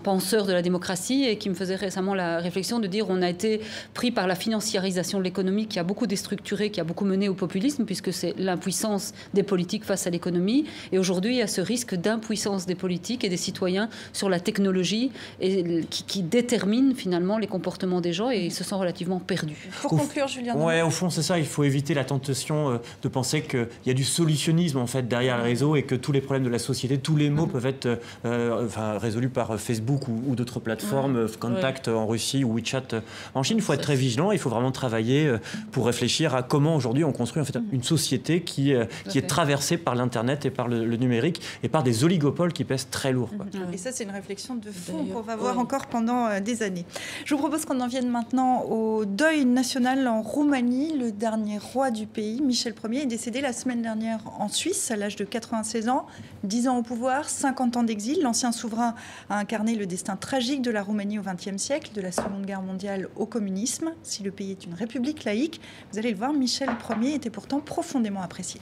Speaker 5: penseur de la démocratie et qui me faisait récemment la réflexion de dire on a été pris par la financiarisation de l'économie qui a beaucoup déstructuré, qui a beaucoup mené au populisme, puisque c'est l'impuissance des politiques face à l'économie. Et aujourd'hui, il y a ce risque d'impuissance des politiques et des citoyens sur la technologie et qui détermine finalement les comportements des gens et ils se sentent relativement perdus.
Speaker 1: Pour conclure, Julien.
Speaker 6: Ouais, au fond, c'est ça. Il faut éviter la tentation de penser qu'il y a du solutionnisme en fait derrière le réseau et que tous les problèmes de la société, tous les maux peuvent être résolus par Facebook ou d'autres plateformes, Contact en Russie ou WeChat en Chine. Il faut être très vigilant. Il faut vraiment travailler pour réfléchir à comment aujourd'hui on construit en fait une société qui est traversée par l'Internet et par le numérique et par des oligopoles qui pèsent très lourd.
Speaker 1: Et ça, c'est une réflexion de fond qu'on va voir encore pendant des années. Je vous propose qu'on en vienne maintenant au deuil national en Roumanie. Le dernier roi du pays, Michel Ier, est décédé la semaine dernière en Suisse à l'âge de 96 ans. 10 ans au pouvoir, 50 ans d'exil. L'ancien souverain a incarné le destin tragique de la Roumanie au XXe siècle, de la Seconde Guerre mondiale au communisme. Si le pays est une république laïque, vous allez le voir, Michel Ier était pourtant profondément apprécié.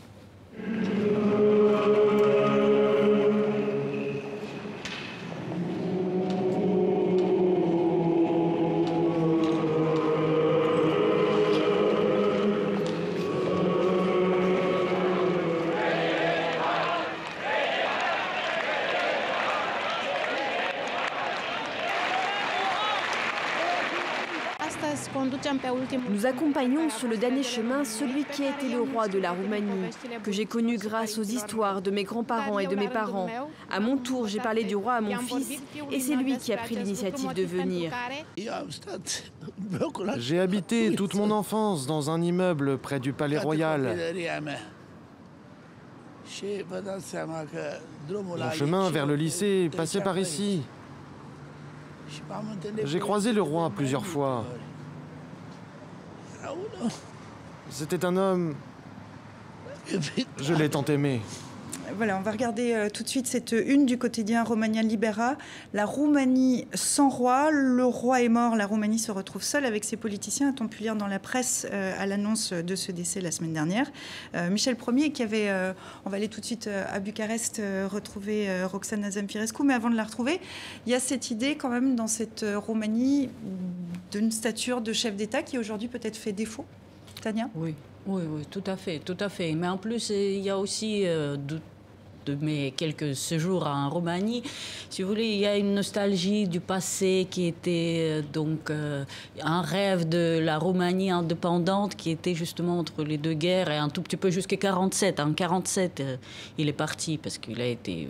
Speaker 9: Nous accompagnons sur le dernier chemin celui qui a été le roi de la Roumanie, que j'ai connu grâce aux histoires de mes grands-parents et de mes parents. À mon tour, j'ai parlé du roi à mon fils et c'est lui qui a pris l'initiative de venir.
Speaker 3: J'ai habité toute mon enfance dans un immeuble près du Palais Royal. Mon chemin vers le lycée passait par ici. J'ai croisé le roi plusieurs fois. C'était un homme... Je l'ai tant aimé.
Speaker 1: Voilà, on va regarder tout de suite cette une du quotidien Romania Libera. La Roumanie sans roi. Le roi est mort. La Roumanie se retrouve seule avec ses politiciens. A-t-on pu lire dans la presse à l'annonce de ce décès la semaine dernière. Michel Ier qui avait... on va aller tout de suite à Bucarest retrouver Roxana Zamfirescu. Mais avant de la retrouver, il y a cette idée quand même dans cette Roumanie d'une stature de chef d'État qui aujourd'hui peut-être fait défaut. Tania ?
Speaker 4: Oui, tout à fait. Mais en plus, il y a aussi... de mes quelques séjours en Roumanie, si vous voulez, il y a une nostalgie du passé qui était donc un rêve de la Roumanie indépendante qui était justement entre les deux guerres et un tout petit peu jusqu'à 47. En 47, il est parti parce qu'il a été...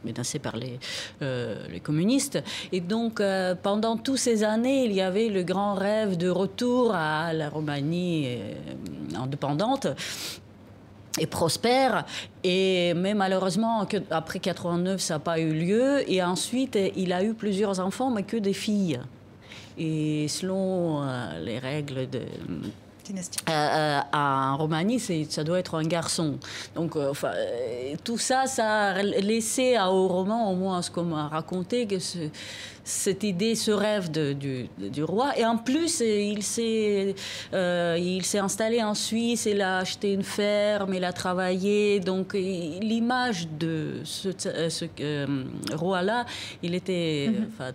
Speaker 4: menacé par les communistes. Et donc, pendant toutes ces années, il y avait le grand rêve de retour à la Roumanie indépendante et prospère. Mais malheureusement, après 89, ça n'a pas eu lieu. Et ensuite, il a eu plusieurs enfants, mais que des filles. Et selon les règles de... en Roumanie, ça doit être un garçon. Donc, tout ça, ça a laissé au roman, au moins ce qu'on m'a raconté, que cette idée, ce rêve du roi. Et en plus, il s'est installé en Suisse, il a acheté une ferme, il a travaillé. Donc l'image de ce roi-là, il était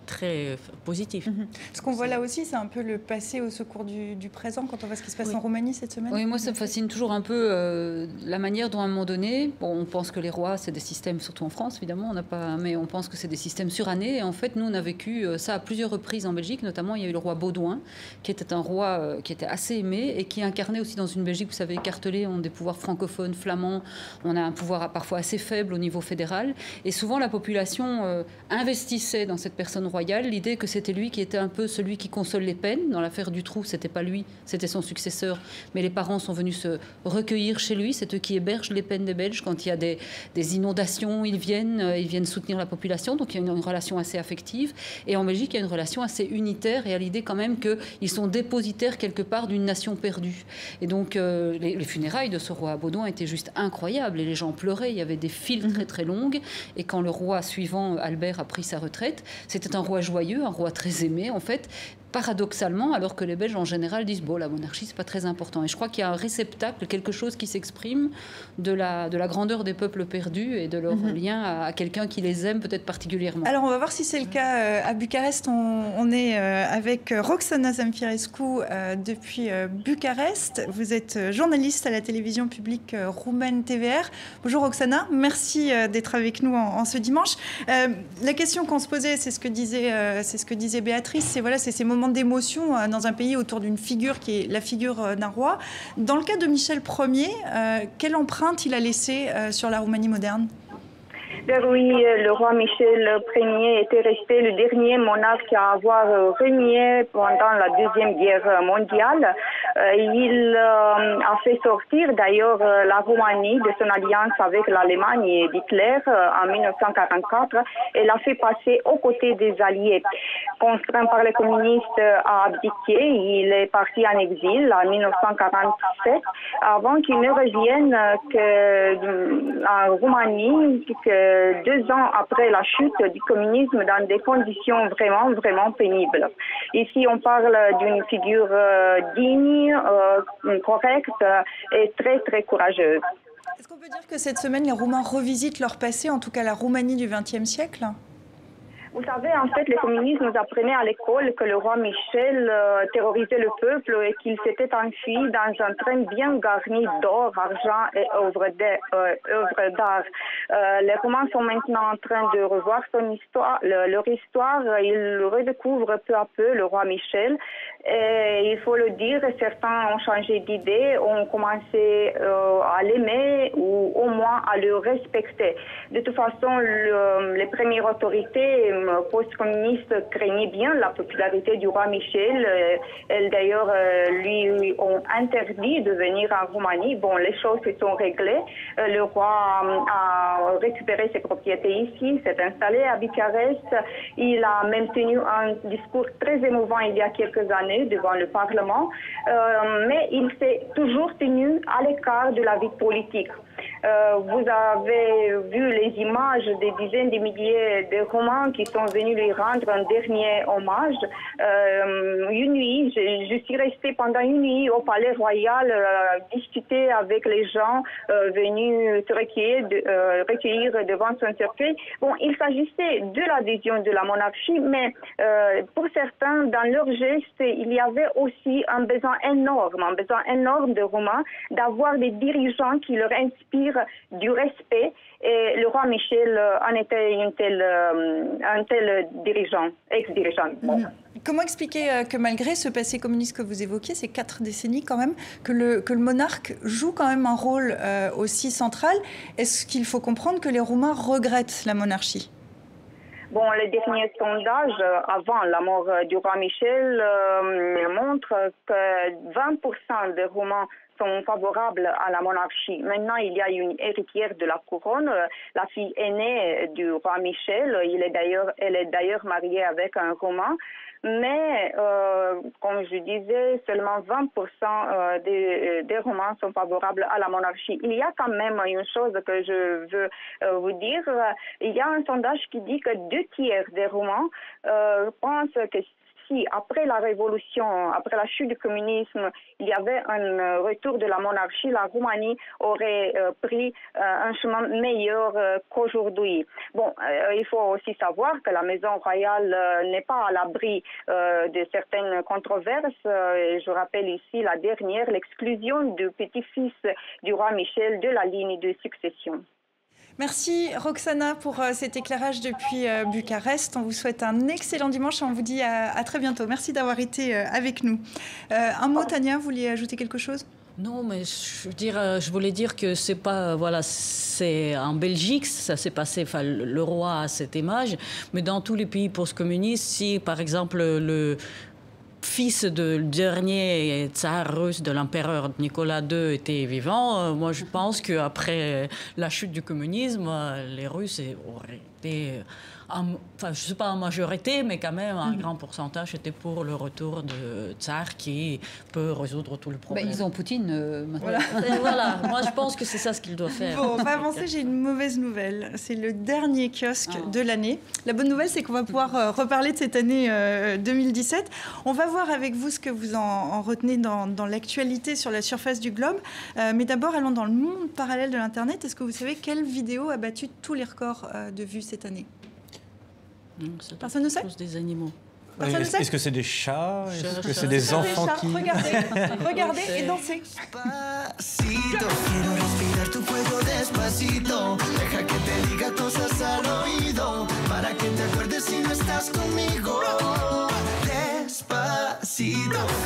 Speaker 4: très positif.
Speaker 1: Ce qu'on voit là aussi, c'est un peu le passé au secours du présent quand on voit ce qui se passe en Roumanie cette semaine.
Speaker 5: Oui, moi ça me fascine toujours un peu la manière dont à un moment donné, on pense que les rois c'est des systèmes, surtout en France évidemment, mais on pense que c'est des systèmes surannés. Et en fait, nous on a vécu ça à plusieurs reprises en Belgique, notamment il y a eu le roi Baudouin, qui était un roi qui était assez aimé et qui incarnait aussi dans une Belgique, vous savez, écartelée, on a des pouvoirs francophones, flamands, on a un pouvoir parfois assez faible au niveau fédéral. Et souvent la population investissait dans cette personne royale l'idée que c'était lui qui était un peu celui qui console les peines. Dans l'affaire Dutroux, c'était pas lui, c'était son successeur, mais les parents sont venus se recueillir chez lui. C'est eux qui hébergent les peines des Belges. Quand il y a des inondations, ils viennent soutenir la population. Donc il y a une relation assez affective. Et en Belgique, il y a une relation assez unitaire et à l'idée quand même qu'ils sont dépositaires quelque part d'une nation perdue. Et donc les funérailles de ce roi Baudouin étaient juste incroyables et les gens pleuraient. Il y avait des files très très longues. Et quand le roi suivant, Albert, a pris sa retraite, c'était un roi joyeux, un roi très aimé en fait. Paradoxalement, alors que les Belges en général disent bon, la monarchie c'est pas très important. Et je crois qu'il y a un réceptacle, quelque chose qui s'exprime de la grandeur des peuples perdus et de leur lien à quelqu'un qui les aime peut-être particulièrement.
Speaker 1: Alors on va voir si c'est le cas à Bucarest. On est avec Roxana Zamfirescu depuis Bucarest. Vous êtes journaliste à la télévision publique roumaine TVR. Bonjour Roxana, merci d'être avec nous en ce dimanche. La question qu'on se posait, c'est ce que disait Béatrice, c'est ces moments d'émotion dans un pays autour d'une figure qui est la figure d'un roi. Dans le cas de Michel Ier, quelle empreinte il a laissée sur la Roumanie moderne ?
Speaker 10: Oui, le roi Michel Ier était resté le dernier monarque à avoir régné pendant la Deuxième Guerre mondiale. Il a fait sortir d'ailleurs la Roumanie de son alliance avec l'Allemagne et d'Hitler en 1944 et l'a fait passer aux côtés des Alliés. Contraint par les communistes à abdiquer, il est parti en exil en 1947 avant qu'il ne revienne en Roumanie 2 ans après la chute du communisme dans des conditions vraiment, vraiment pénibles. Ici, on parle d'une figure digne, correcte et très, très courageuse.
Speaker 1: Est-ce qu'on peut dire que cette semaine, les Roumains revisitent leur passé, en tout cas la Roumanie du XXe siècle ?
Speaker 10: Vous savez, en fait, les communistes nous apprenaient à l'école que le roi Michel terrorisait le peuple et qu'il s'était enfui dans un train bien garni d'or, argent et œuvres d'art. Les Roumains sont maintenant en train de revoir leur histoire. Ils redécouvrent peu à peu le roi Michel. Et il faut le dire, certains ont changé d'idée, ont commencé à l'aimer ou au moins à le respecter. De toute façon, les premières autorités post-communistes craignaient bien la popularité du roi Michel. Elles d'ailleurs lui ont interdit de venir en Roumanie. Bon, les choses se sont réglées. Le roi a récupéré ses propriétés ici, s'est installé à Bucarest. Il a même tenu un discours très émouvant il y a quelques années devant le Parlement, mais il s'est toujours tenu à l'écart de la vie politique. Vous avez vu les images des dizaines de milliers de Roumains qui sont venus lui rendre un dernier hommage. Une nuit, je suis restée pendant une nuit au Palais Royal, discuter avec les gens venus se recueillir devant son cercueil. Bon, il s'agissait de l'adhésion de la monarchie, mais pour certains, dans leur geste, il y avait aussi un besoin énorme de Roumains d'avoir des dirigeants qui leur inspirent du respect. Et le roi Michel en était un tel dirigeant, ex-dirigeant. Bon.
Speaker 1: Comment expliquer que malgré ce passé communiste que vous évoquiez, ces 4 décennies quand même, que le monarque joue quand même un rôle aussi central? Est-ce qu'il faut comprendre que les Roumains regrettent la monarchie?
Speaker 10: Bon, les derniers sondages avant la mort du roi Michel montrent que 20% des Roumains sont favorables à la monarchie. Maintenant, il y a une héritière de la couronne, la fille aînée du roi Michel. Elle est d'ailleurs mariée avec un Romain. Mais, comme je disais, seulement 20% des Roumains sont favorables à la monarchie. Il y a quand même une chose que je veux vous dire. Il y a un sondage qui dit que 2/3 des Roumains pensent que si, après la révolution, après la chute du communisme, il y avait un retour de la monarchie, la Roumanie aurait pris un chemin meilleur qu'aujourd'hui. Bon, il faut aussi savoir que la maison royale n'est pas à l'abri de certaines controverses. Je rappelle ici la dernière, l'exclusion du petit-fils du roi Michel de la ligne de succession.
Speaker 1: Merci Roxana pour cet éclairage depuis Bucarest. On vous souhaite un excellent dimanche et on vous dit à très bientôt. Merci d'avoir été avec nous. Un mot, Tania, vous vouliez ajouter quelque chose ?
Speaker 4: Non, mais je voulais dire que c'est pas, voilà, c'est en Belgique, ça s'est passé, enfin, le roi a cette image, mais dans tous les pays post-communistes, si par exemple le fils du dernier tsar russe de l'empereur Nicolas II était vivant, moi je pense qu'après la chute du communisme, les Russes auraient été, enfin je ne sais pas en majorité, mais quand même un grand pourcentage était pour le retour de tsar qui peut résoudre tout le problème.
Speaker 5: Ils ont Poutine maintenant.
Speaker 4: Voilà, moi je pense que c'est ça ce qu'il doit faire.
Speaker 1: Bon, on va avancer, j'ai une mauvaise nouvelle. C'est le dernier kiosque de l'année. La bonne nouvelle, c'est qu'on va pouvoir reparler de cette année 2017. On va voir avec vous ce que vous en retenez dans l'actualité sur la surface du globe. Mais d'abord, allons dans le monde parallèle de l'Internet. Est-ce que vous savez quelle vidéo a battu tous les records de vues cette année? Personne ne sait?
Speaker 4: Des animaux.
Speaker 6: Est-ce que c'est des chats? Est-ce que c'est des enfants qui...
Speaker 1: Regardez et dansez.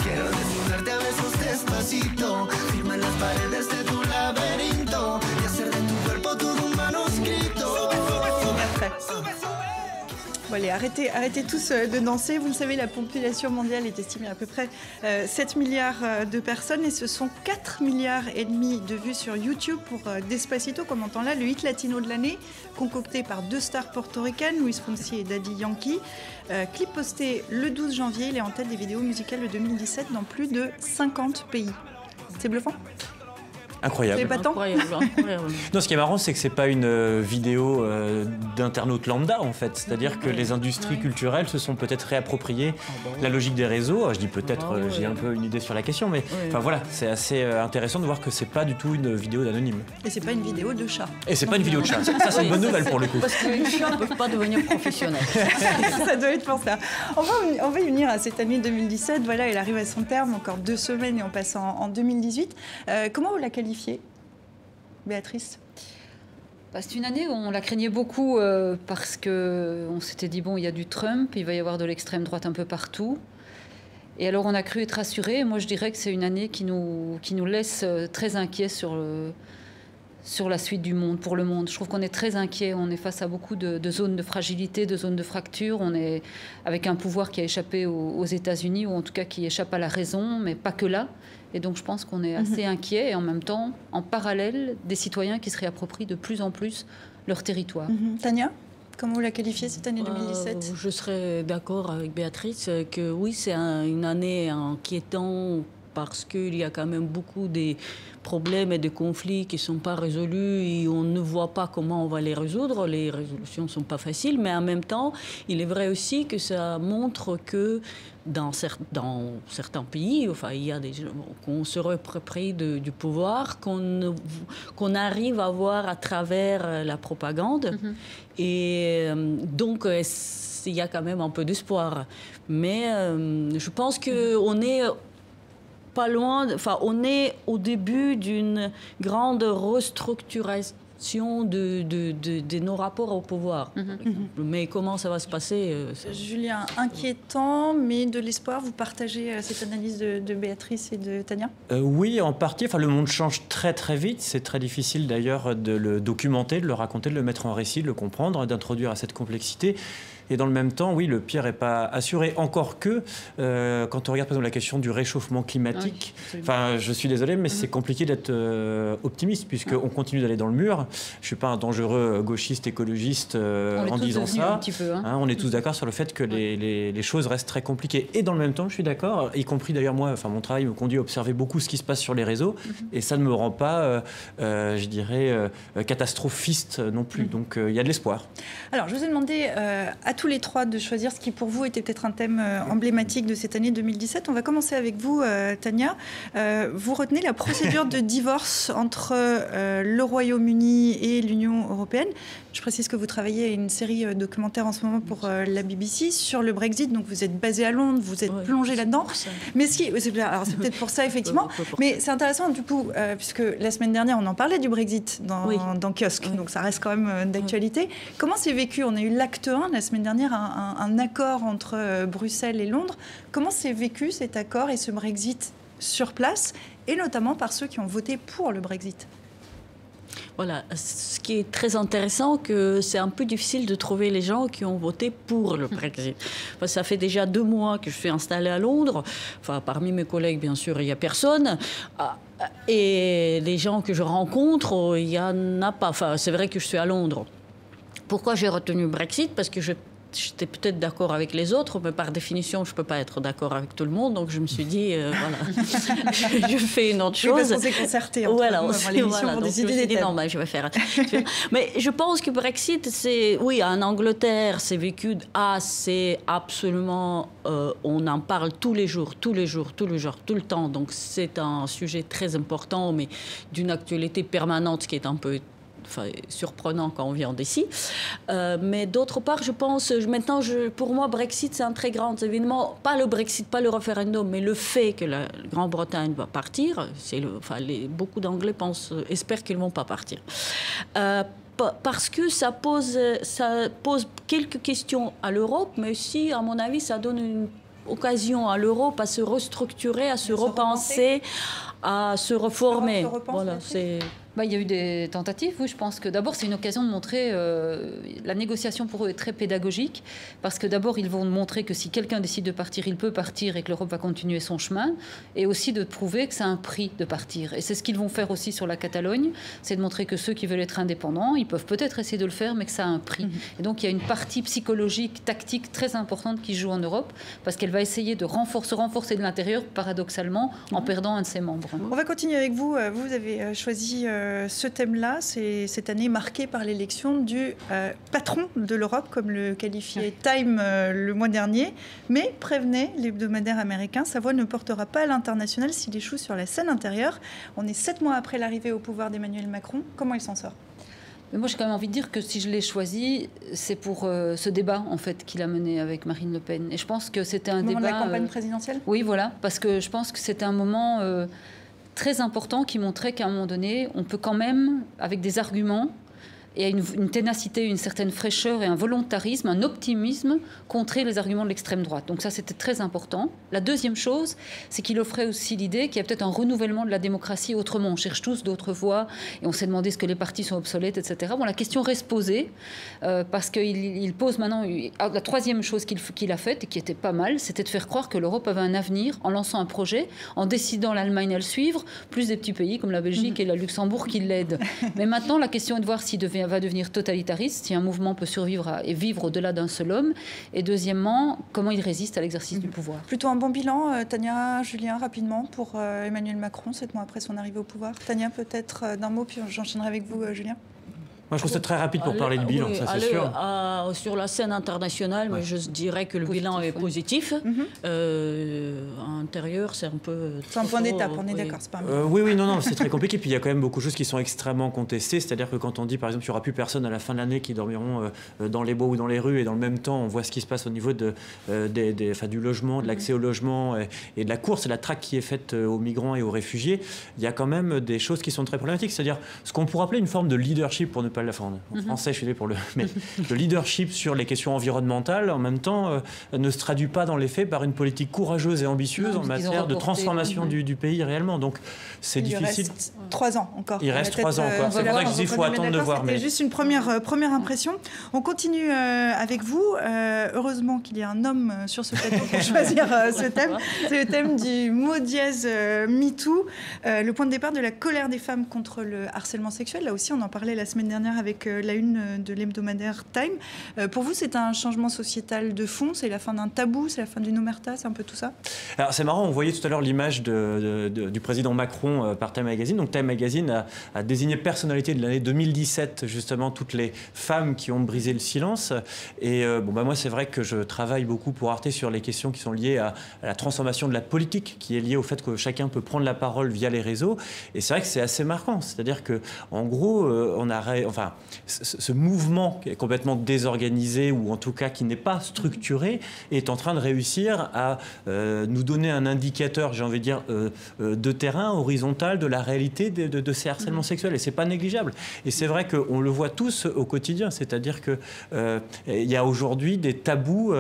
Speaker 11: Quiero desnudarte a besos despacito, firma las paredes de tu laberinto y hacer de tu cuerpo todo un manuscrito.
Speaker 1: Bon, allez, arrêtez tous de danser. Vous le savez, la population mondiale est estimée à peu près 7 milliards de personnes et ce sont 4,5 milliards de vues sur YouTube pour Despacito, comme on entend là, le hit latino de l'année, concocté par 2 stars portoricaines, Luis Fonsi et Daddy Yankee. Clip posté le 12 janvier, il est en tête des vidéos musicales de 2017 dans plus de 50 pays. C'est bluffant?
Speaker 6: Incroyable.
Speaker 4: Incroyable.
Speaker 6: Non, ce qui est marrant, c'est que c'est pas une vidéo d'internaute lambda, en fait. C'est-à-dire que les industries culturelles se sont peut-être réappropriées la logique des réseaux. Je dis peut-être, j'ai un peu une idée sur la question, mais enfin voilà, c'est assez intéressant de voir que c'est pas du tout une vidéo d'anonyme.
Speaker 1: Et c'est pas une vidéo de chat.
Speaker 6: Et c'est pas une vidéo de chat. Ça, c'est une bonne nouvelle pour le coup.
Speaker 4: Parce que les chats ne peuvent pas devenir professionnels.
Speaker 1: Ça doit être pour ça. On va y venir à cette année 2017. Voilà, elle arrive à son terme, encore 2 semaines et on passe en 2018. Comment vous la qualifiez, Béatrice?
Speaker 5: C'est une année où on la craignait beaucoup parce qu'on s'était dit, bon, il y a du Trump, il va y avoir de l'extrême droite un peu partout. Et alors on a cru être rassurés. Moi, je dirais que c'est une année qui nous laisse très inquiets sur la suite du monde, pour le monde. Je trouve qu'on est très inquiets. On est face à beaucoup de zones de fragilité, de zones de fracture. On est avec un pouvoir qui a échappé aux États-Unis, ou en tout cas qui échappe à la raison, mais pas que là. Et donc, je pense qu'on est assez inquiets et en même temps, en parallèle, des citoyens qui se réapproprient de plus en plus leur territoire.
Speaker 1: Tania, comment vous la qualifiez cette année 2017?
Speaker 4: Je serais d'accord avec Béatrice que oui, c'est une année inquiétante parce qu'il y a quand même beaucoup de problèmes et de conflits qui ne sont pas résolus et on ne voit pas comment on va les résoudre. Les résolutions ne sont pas faciles, mais en même temps, il est vrai aussi que ça montre que dans certains pays, enfin, il y a des gens qu'on se réapproprie du pouvoir, qu'on arrive à voir à travers la propagande. Et donc, il y a quand même un peu d'espoir. Mais je pense qu'on est pas loin, enfin, on est au début d'une grande restructuration de nos rapports au pouvoir. Mais comment ça va se passer
Speaker 1: Julien, inquiétant, mais de l'espoir. Vous partagez cette analyse de Béatrice et de Tania?
Speaker 6: Oui, en partie. Enfin, le monde change très très vite. C'est très difficile d'ailleurs de le documenter, de le raconter, de le mettre en récit, de le comprendre, d'introduire à cette complexité. Et dans le même temps, oui, le pire n'est pas assuré. Encore que, quand on regarde par exemple la question du réchauffement climatique, enfin, je suis désolé, mais c'est compliqué d'être optimiste, puisqu'on continue d'aller dans le mur. Je ne suis pas un dangereux gauchiste, écologiste en disant ça. On est tous d'accord sur le fait que les choses restent très compliquées. Et dans le même temps, je suis d'accord, y compris d'ailleurs moi, enfin, mon travail me conduit à observer beaucoup ce qui se passe sur les réseaux, et ça ne me rend pas, je dirais, catastrophiste non plus. Donc il y a de l'espoir.
Speaker 1: Alors, je vous ai demandé à tous les trois de choisir ce qui pour vous était peut-être un thème emblématique de cette année 2017. On va commencer avec vous, Tania. Vous retenez la procédure de divorce entre le Royaume-Uni et l'Union européenne. Je précise que vous travaillez à une série documentaire en ce moment pour la BBC sur le Brexit. Donc vous êtes basé à Londres, vous êtes plongé là-dedans. Mais c'est peut-être pour ça, effectivement. Mais c'est intéressant, du coup, puisque la semaine dernière, on en parlait du Brexit dans Kiosque. Donc ça reste quand même d'actualité. Comment c'est vécu? On a eu l'acte 1 la semaine dernière, un accord entre Bruxelles et Londres. Comment c'est vécu cet accord et ce Brexit sur place, et notamment par ceux qui ont voté pour le Brexit?
Speaker 4: Voilà, ce qui est très intéressant, que c'est un peu difficile de trouver les gens qui ont voté pour le Brexit. Enfin, ça fait déjà 2 mois que je suis installée à Londres. Enfin, parmi mes collègues, bien sûr, il n'y a personne. Et les gens que je rencontre, il n'y en a pas. Enfin, c'est vrai que je suis à Londres. Pourquoi j'ai retenu le Brexit? Parce que j'étais peut-être d'accord avec les autres, mais par définition, je ne peux pas être d'accord avec tout le monde. Donc, je me suis dit, voilà, je fais une autre chose.
Speaker 1: Oui, parce qu'on s'est concerté entre l'émission pour décider des thèmes.
Speaker 4: Non, je vais faire. Mais je pense que Brexit, c'est... Oui, en Angleterre, c'est vécu... c'est absolument... on en parle tous les jours, tout le temps. Donc, c'est un sujet très important, mais d'une actualité permanente, ce qui est un peu... surprenant quand on vient d'ici. Mais d'autre part, je pense, maintenant, pour moi, Brexit, c'est un très grand événement. Pas le Brexit, pas le référendum, mais le fait que la Grande-Bretagne va partir. Beaucoup d'Anglais espèrent qu'ils ne vont pas partir. Parce que ça pose quelques questions à l'Europe, mais aussi, à mon avis, ça donne une occasion à l'Europe à se restructurer, à se repenser, à se reformer. Voilà, c'est...
Speaker 5: Il y a eu des tentatives, oui, je pense que d'abord c'est une occasion de montrer, la négociation pour eux est très pédagogique, parce que d'abord ils vont montrer que si quelqu'un décide de partir, il peut partir et que l'Europe va continuer son chemin, et aussi de prouver que c'est un prix de partir. Et c'est ce qu'ils vont faire aussi sur la Catalogne, c'est de montrer que ceux qui veulent être indépendants, ils peuvent peut-être essayer de le faire, mais que ça a un prix. Et donc il y a une partie psychologique, tactique très importante qui joue en Europe, parce qu'elle va essayer de se renforcer de l'intérieur, paradoxalement, en perdant un de ses membres.
Speaker 1: On va continuer avec vous. Vous avez choisi... ce thème-là, c'est cette année marquée par l'élection du patron de l'Europe, comme le qualifiait Time le mois dernier. Mais prévenez l'hebdomadaire américain, sa voix ne portera pas à l'international s'il échoue sur la scène intérieure. On est 7 mois après l'arrivée au pouvoir d'Emmanuel Macron. Comment il s'en sort?
Speaker 5: Mais moi, j'ai quand même envie de dire que si je l'ai choisi, c'est pour ce débat, en fait, qu'il a mené avec Marine Le Pen. Et je pense que c'était un débat...
Speaker 1: Au moment de la campagne présidentielle?
Speaker 5: Oui, voilà, parce que je pense que c'était un moment... très important qui montrait qu'à un moment donné, on peut quand même, avec des arguments et une ténacité, une certaine fraîcheur et un volontarisme, un optimisme, contrer les arguments de l'extrême droite. Donc ça, c'était très important. La deuxième chose, c'est qu'il offrait aussi l'idée qu'il y a peut-être un renouvellement de la démocratie autrement. On cherche tous d'autres voies et on s'est demandé est-ce que les partis sont obsolètes, etc. Bon, la question reste posée parce qu'il pose maintenant... La troisième chose qu'il a faite et qui était pas mal, c'était de faire croire que l'Europe avait un avenir en lançant un projet, en décidant l'Allemagne à le suivre, plus des petits pays comme la Belgique et la Luxembourg qui l'aident. Mais maintenant, la question est de voir s'il va devenir totalitariste, si un mouvement peut survivre et vivre au-delà d'un seul homme. Et deuxièmement, comment il résiste à l'exercice du pouvoir.
Speaker 1: Plutôt un bon bilan, Tania, Julien, rapidement, pour Emmanuel Macron, 7 mois après son arrivée au pouvoir. Tania, peut-être d'un mot, puis j'enchaînerai avec vous, Julien.
Speaker 6: Moi, je trouve ça très rapide pour parler de bilan, ça c'est sûr.
Speaker 4: Sur la scène internationale, mais je dirais que le bilan est positif. À l'intérieur, c'est un peu...
Speaker 1: C'est un point d'étape, on est d'accord.
Speaker 6: Oui, non, c'est très compliqué. Puis il y a quand même beaucoup de choses qui sont extrêmement contestées. C'est-à-dire que quand on dit, par exemple, qu'il n'y aura plus personne à la fin de l'année qui dormiront dans les bois ou dans les rues, et dans le même temps, on voit ce qui se passe au niveau du logement, de l'accès au logement et de la course et la traque qui est faite aux migrants et aux réfugiés, il y a quand même des choses qui sont très problématiques. C'est-à-dire ce qu'on pourrait appeler une forme de leadership, pour ne pas pas la fin. En français, je suis désolé pour mais le leadership sur les questions environnementales, en même temps, ne se traduit pas dans les faits par une politique courageuse et ambitieuse en matière de transformation du pays réellement. Donc, c'est difficile.
Speaker 1: Il reste 3 ans encore.
Speaker 6: Il reste 3 ans encore. C'est pour ça que je dis qu'il faut attendre de voir.
Speaker 1: C'était juste une première impression. On continue avec vous. Heureusement qu'il y a un homme sur ce plateau pour choisir ce thème. C'est le thème du mot dièse MeToo, le point de départ de la colère des femmes contre le harcèlement sexuel. Là aussi, on en parlait la semaine dernière avec la une de l'hebdomadaire Time. Pour vous, c'est un changement sociétal de fond, c'est la fin d'un tabou, c'est la fin d'une omerta, c'est un peu tout ça?
Speaker 6: Alors c'est marrant, on voyait tout à l'heure l'image du président Macron par Time Magazine. Donc Time Magazine a désigné personnalité de l'année 2017, justement, toutes les femmes qui ont brisé le silence. Et moi, c'est vrai que je travaille beaucoup pour Arte sur les questions qui sont liées à la transformation de la politique, qui est liée au fait que chacun peut prendre la parole via les réseaux. Et c'est vrai que c'est assez marquant. C'est-à-dire que, en gros, ce mouvement qui est complètement désorganisé, ou en tout cas qui n'est pas structuré, est en train de réussir à nous donner un indicateur, j'ai envie de dire, de terrain horizontal de la réalité de ces harcèlements sexuels. Et c'est pas négligeable. Et c'est vrai qu'on le voit tous au quotidien. C'est-à-dire que il y a aujourd'hui des tabous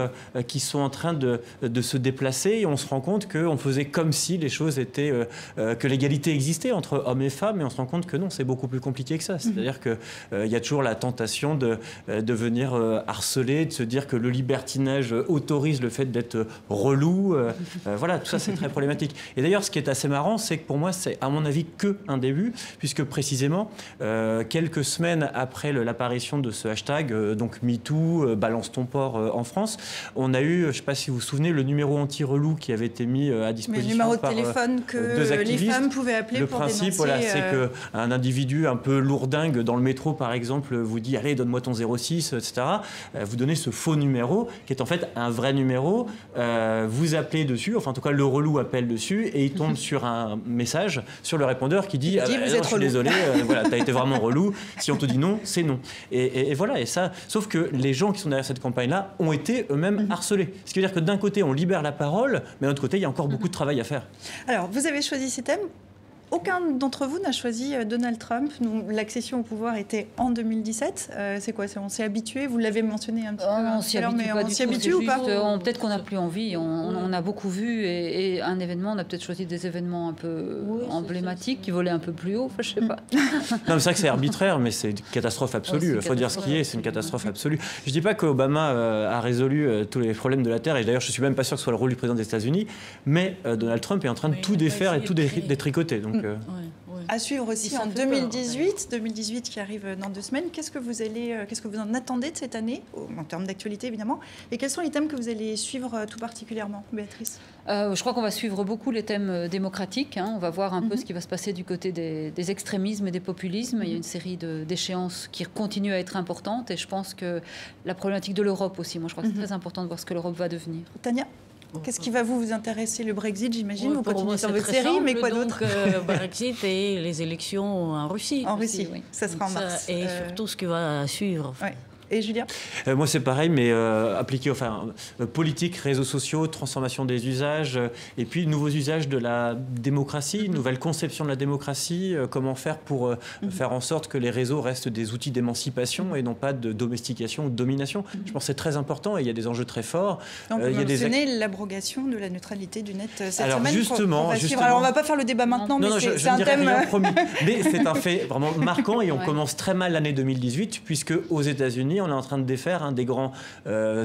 Speaker 6: qui sont en train de se déplacer, et on se rend compte qu'on faisait comme si les choses étaient... que l'égalité existait entre hommes et femmes, et on se rend compte que non, c'est beaucoup plus compliqué que ça. C'est-à-dire qu'il y a toujours la tentation de venir harceler, de se dire que le libertinage autorise le fait d'être relou. Voilà, tout ça, c'est très problématique. Et d'ailleurs, ce qui est assez marrant, c'est que pour moi, c'est à mon avis qu'un début, puisque précisément, quelques semaines après l'apparition de ce hashtag, donc MeToo, balance ton porc en France, on a eu, je ne sais pas si vous vous souvenez, le numéro anti-relou qui avait été mis à disposition
Speaker 1: le numéro de
Speaker 6: par
Speaker 1: téléphone que les femmes pouvaient appeler
Speaker 6: le
Speaker 1: pour
Speaker 6: principe,
Speaker 1: dénoncer.
Speaker 6: voilà, c'est qu'un individu un peu lourdingue dans le métro, par exemple, vous dit « Allez, donne-moi ton 06 », etc. Vous donnez ce faux numéro, qui est en fait un vrai numéro. Vous appelez dessus, enfin en tout cas le relou appelle dessus, et il tombe sur un message sur le répondeur qui dit « je suis désolé, voilà, t'as été vraiment relou, si on te dit non, c'est non ». Et voilà, et ça, sauf que les gens qui sont derrière cette campagne-là ont été eux-mêmes harcelés. Ce qui veut dire que d'un côté, on libère la parole, mais de l'autre côté, il y a encore beaucoup de travail à faire.
Speaker 1: Alors, vous avez choisi ces thèmes. Aucun d'entre vous n'a choisi Donald Trump. L'accession au pouvoir était en 2017. C'est quoi? On s'est habitué? Vous l'avez mentionné un petit peu.
Speaker 5: On s'y habitue pas.
Speaker 1: On s'y habitue ou pas?
Speaker 5: Peut-être qu'on n'a plus envie. On a beaucoup vu et un événement, on a peut-être choisi des événements un peu emblématiques qui volaient un peu plus haut. Enfin, je sais pas.
Speaker 6: Non, c'est vrai que c'est arbitraire, mais c'est une catastrophe absolue. Il faut dire ce qui est. C'est une catastrophe absolue. Je dis pas qu'Obama a résolu tous les problèmes de la Terre. Et d'ailleurs, je suis même pas sûr que ce soit le rôle du président des États-Unis. Mais Donald Trump est en train de tout défaire et tout détricoter. Donc.
Speaker 1: À suivre aussi en 2018 qui arrive dans 2 semaines. Qu'est-ce que vous en attendez de cette année, en termes d'actualité évidemment, et quels sont les thèmes que vous allez suivre tout particulièrement, Béatrice?
Speaker 5: Je crois qu'on va suivre beaucoup les thèmes démocratiques. On va voir un peu ce qui va se passer du côté des extrémismes et des populismes. Il y a une série d'échéances qui continuent à être importantes, et je pense que la problématique de l'Europe aussi, moi je crois que c'est très important de voir ce que l'Europe va devenir.
Speaker 1: Tania? Qu'est-ce qui va vous intéresser? Le Brexit, j'imagine. Vous continuez sur votre série, mais quoi d'autre?
Speaker 4: Brexit et les élections en Russie.
Speaker 1: En Russie, oui. Ça sera en mars.
Speaker 4: Et surtout ce qui va suivre.
Speaker 1: Ouais. Et Julien?
Speaker 6: Moi, c'est pareil, mais appliqué, politique, réseaux sociaux, transformation des usages, et puis nouveaux usages de la démocratie, nouvelle conception de la démocratie, comment faire pour faire en sorte que les réseaux restent des outils d'émancipation et non pas de domestication ou de domination. Je pense que c'est très important et il y a des enjeux très forts.
Speaker 1: On peut mentionner l'abrogation de la neutralité du net cette semaine.
Speaker 6: Justement,
Speaker 1: Alors, on ne va pas faire le débat maintenant, mais c'est un thème...
Speaker 6: Mais c'est un fait vraiment marquant, et on commence très mal l'année 2018, puisque aux États-Unis, on est en train de défaire un des grands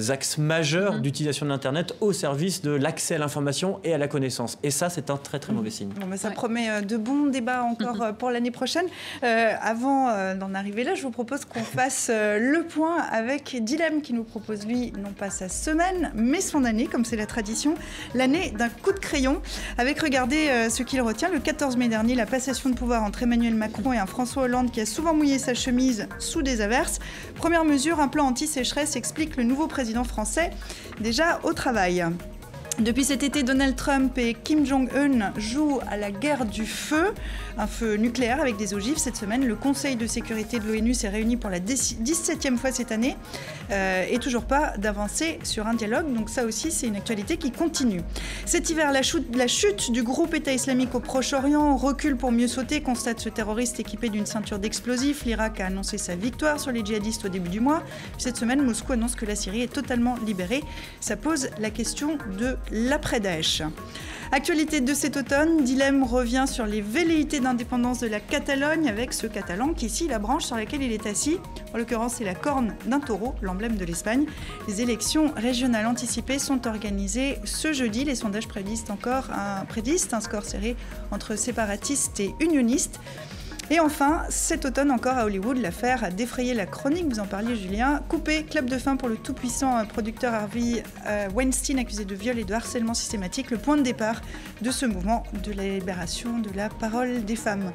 Speaker 6: axes majeurs d'utilisation de l'Internet au service de l'accès à l'information et à la connaissance. Et ça, c'est un très très mauvais signe.
Speaker 1: Ça promet de bons débats encore pour l'année prochaine. Avant d'en arriver là, je vous propose qu'on fasse le point avec Dilem, qui nous propose, lui, non pas sa semaine, mais son année, comme c'est la tradition, l'année d'un coup de crayon. Avec, regardez ce qu'il retient, le 14 mai dernier, la passation de pouvoir entre Emmanuel Macron et un François Hollande qui a souvent mouillé sa chemise sous des averses. Première mesure, un plan anti-sécheresse, explique le nouveau président français, déjà au travail. Depuis cet été, Donald Trump et Kim Jong-un jouent à la guerre du feu, un feu nucléaire avec des ogives. Cette semaine, le Conseil de sécurité de l'ONU s'est réuni pour la 17e fois cette année et toujours pas d'avancée sur un dialogue. Donc ça aussi, c'est une actualité qui continue. Cet hiver, la chute du groupe État islamique au Proche-Orient, recule pour mieux sauter, constate ce terroriste équipé d'une ceinture d'explosifs. L'Irak a annoncé sa victoire sur les djihadistes au début du mois. Puis cette semaine, Moscou annonce que la Syrie est totalement libérée. Ça pose la question de l'après-Daesh. Actualité de cet automne, Dilemme revient sur les velléités d'indépendance de la Catalogne avec ce Catalan qui scie la branche sur laquelle il est assis. En l'occurrence, c'est la corne d'un taureau, l'emblème de l'Espagne. Les élections régionales anticipées sont organisées ce jeudi. Les sondages prédisent un score serré entre séparatistes et unionistes. Et enfin, cet automne encore à Hollywood, l'affaire a défrayé la chronique, vous en parliez Julien. Coupé, clap de fin pour le tout-puissant producteur Harvey Weinstein, accusé de viol et de harcèlement systématique, le point de départ de ce mouvement de la libération de la parole des femmes.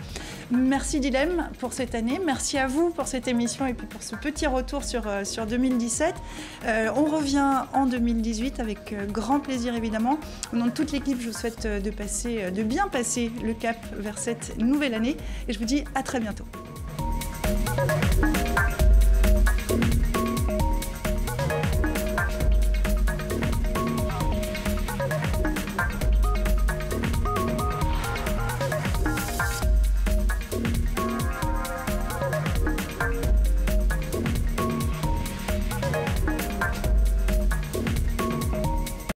Speaker 1: Merci Dilemme pour cette année, merci à vous pour cette émission et puis pour ce petit retour sur 2017. On revient en 2018 avec grand plaisir évidemment. Au nom de toute l'équipe, je vous souhaite de bien passer le cap vers cette nouvelle année et je vous dis à très bientôt.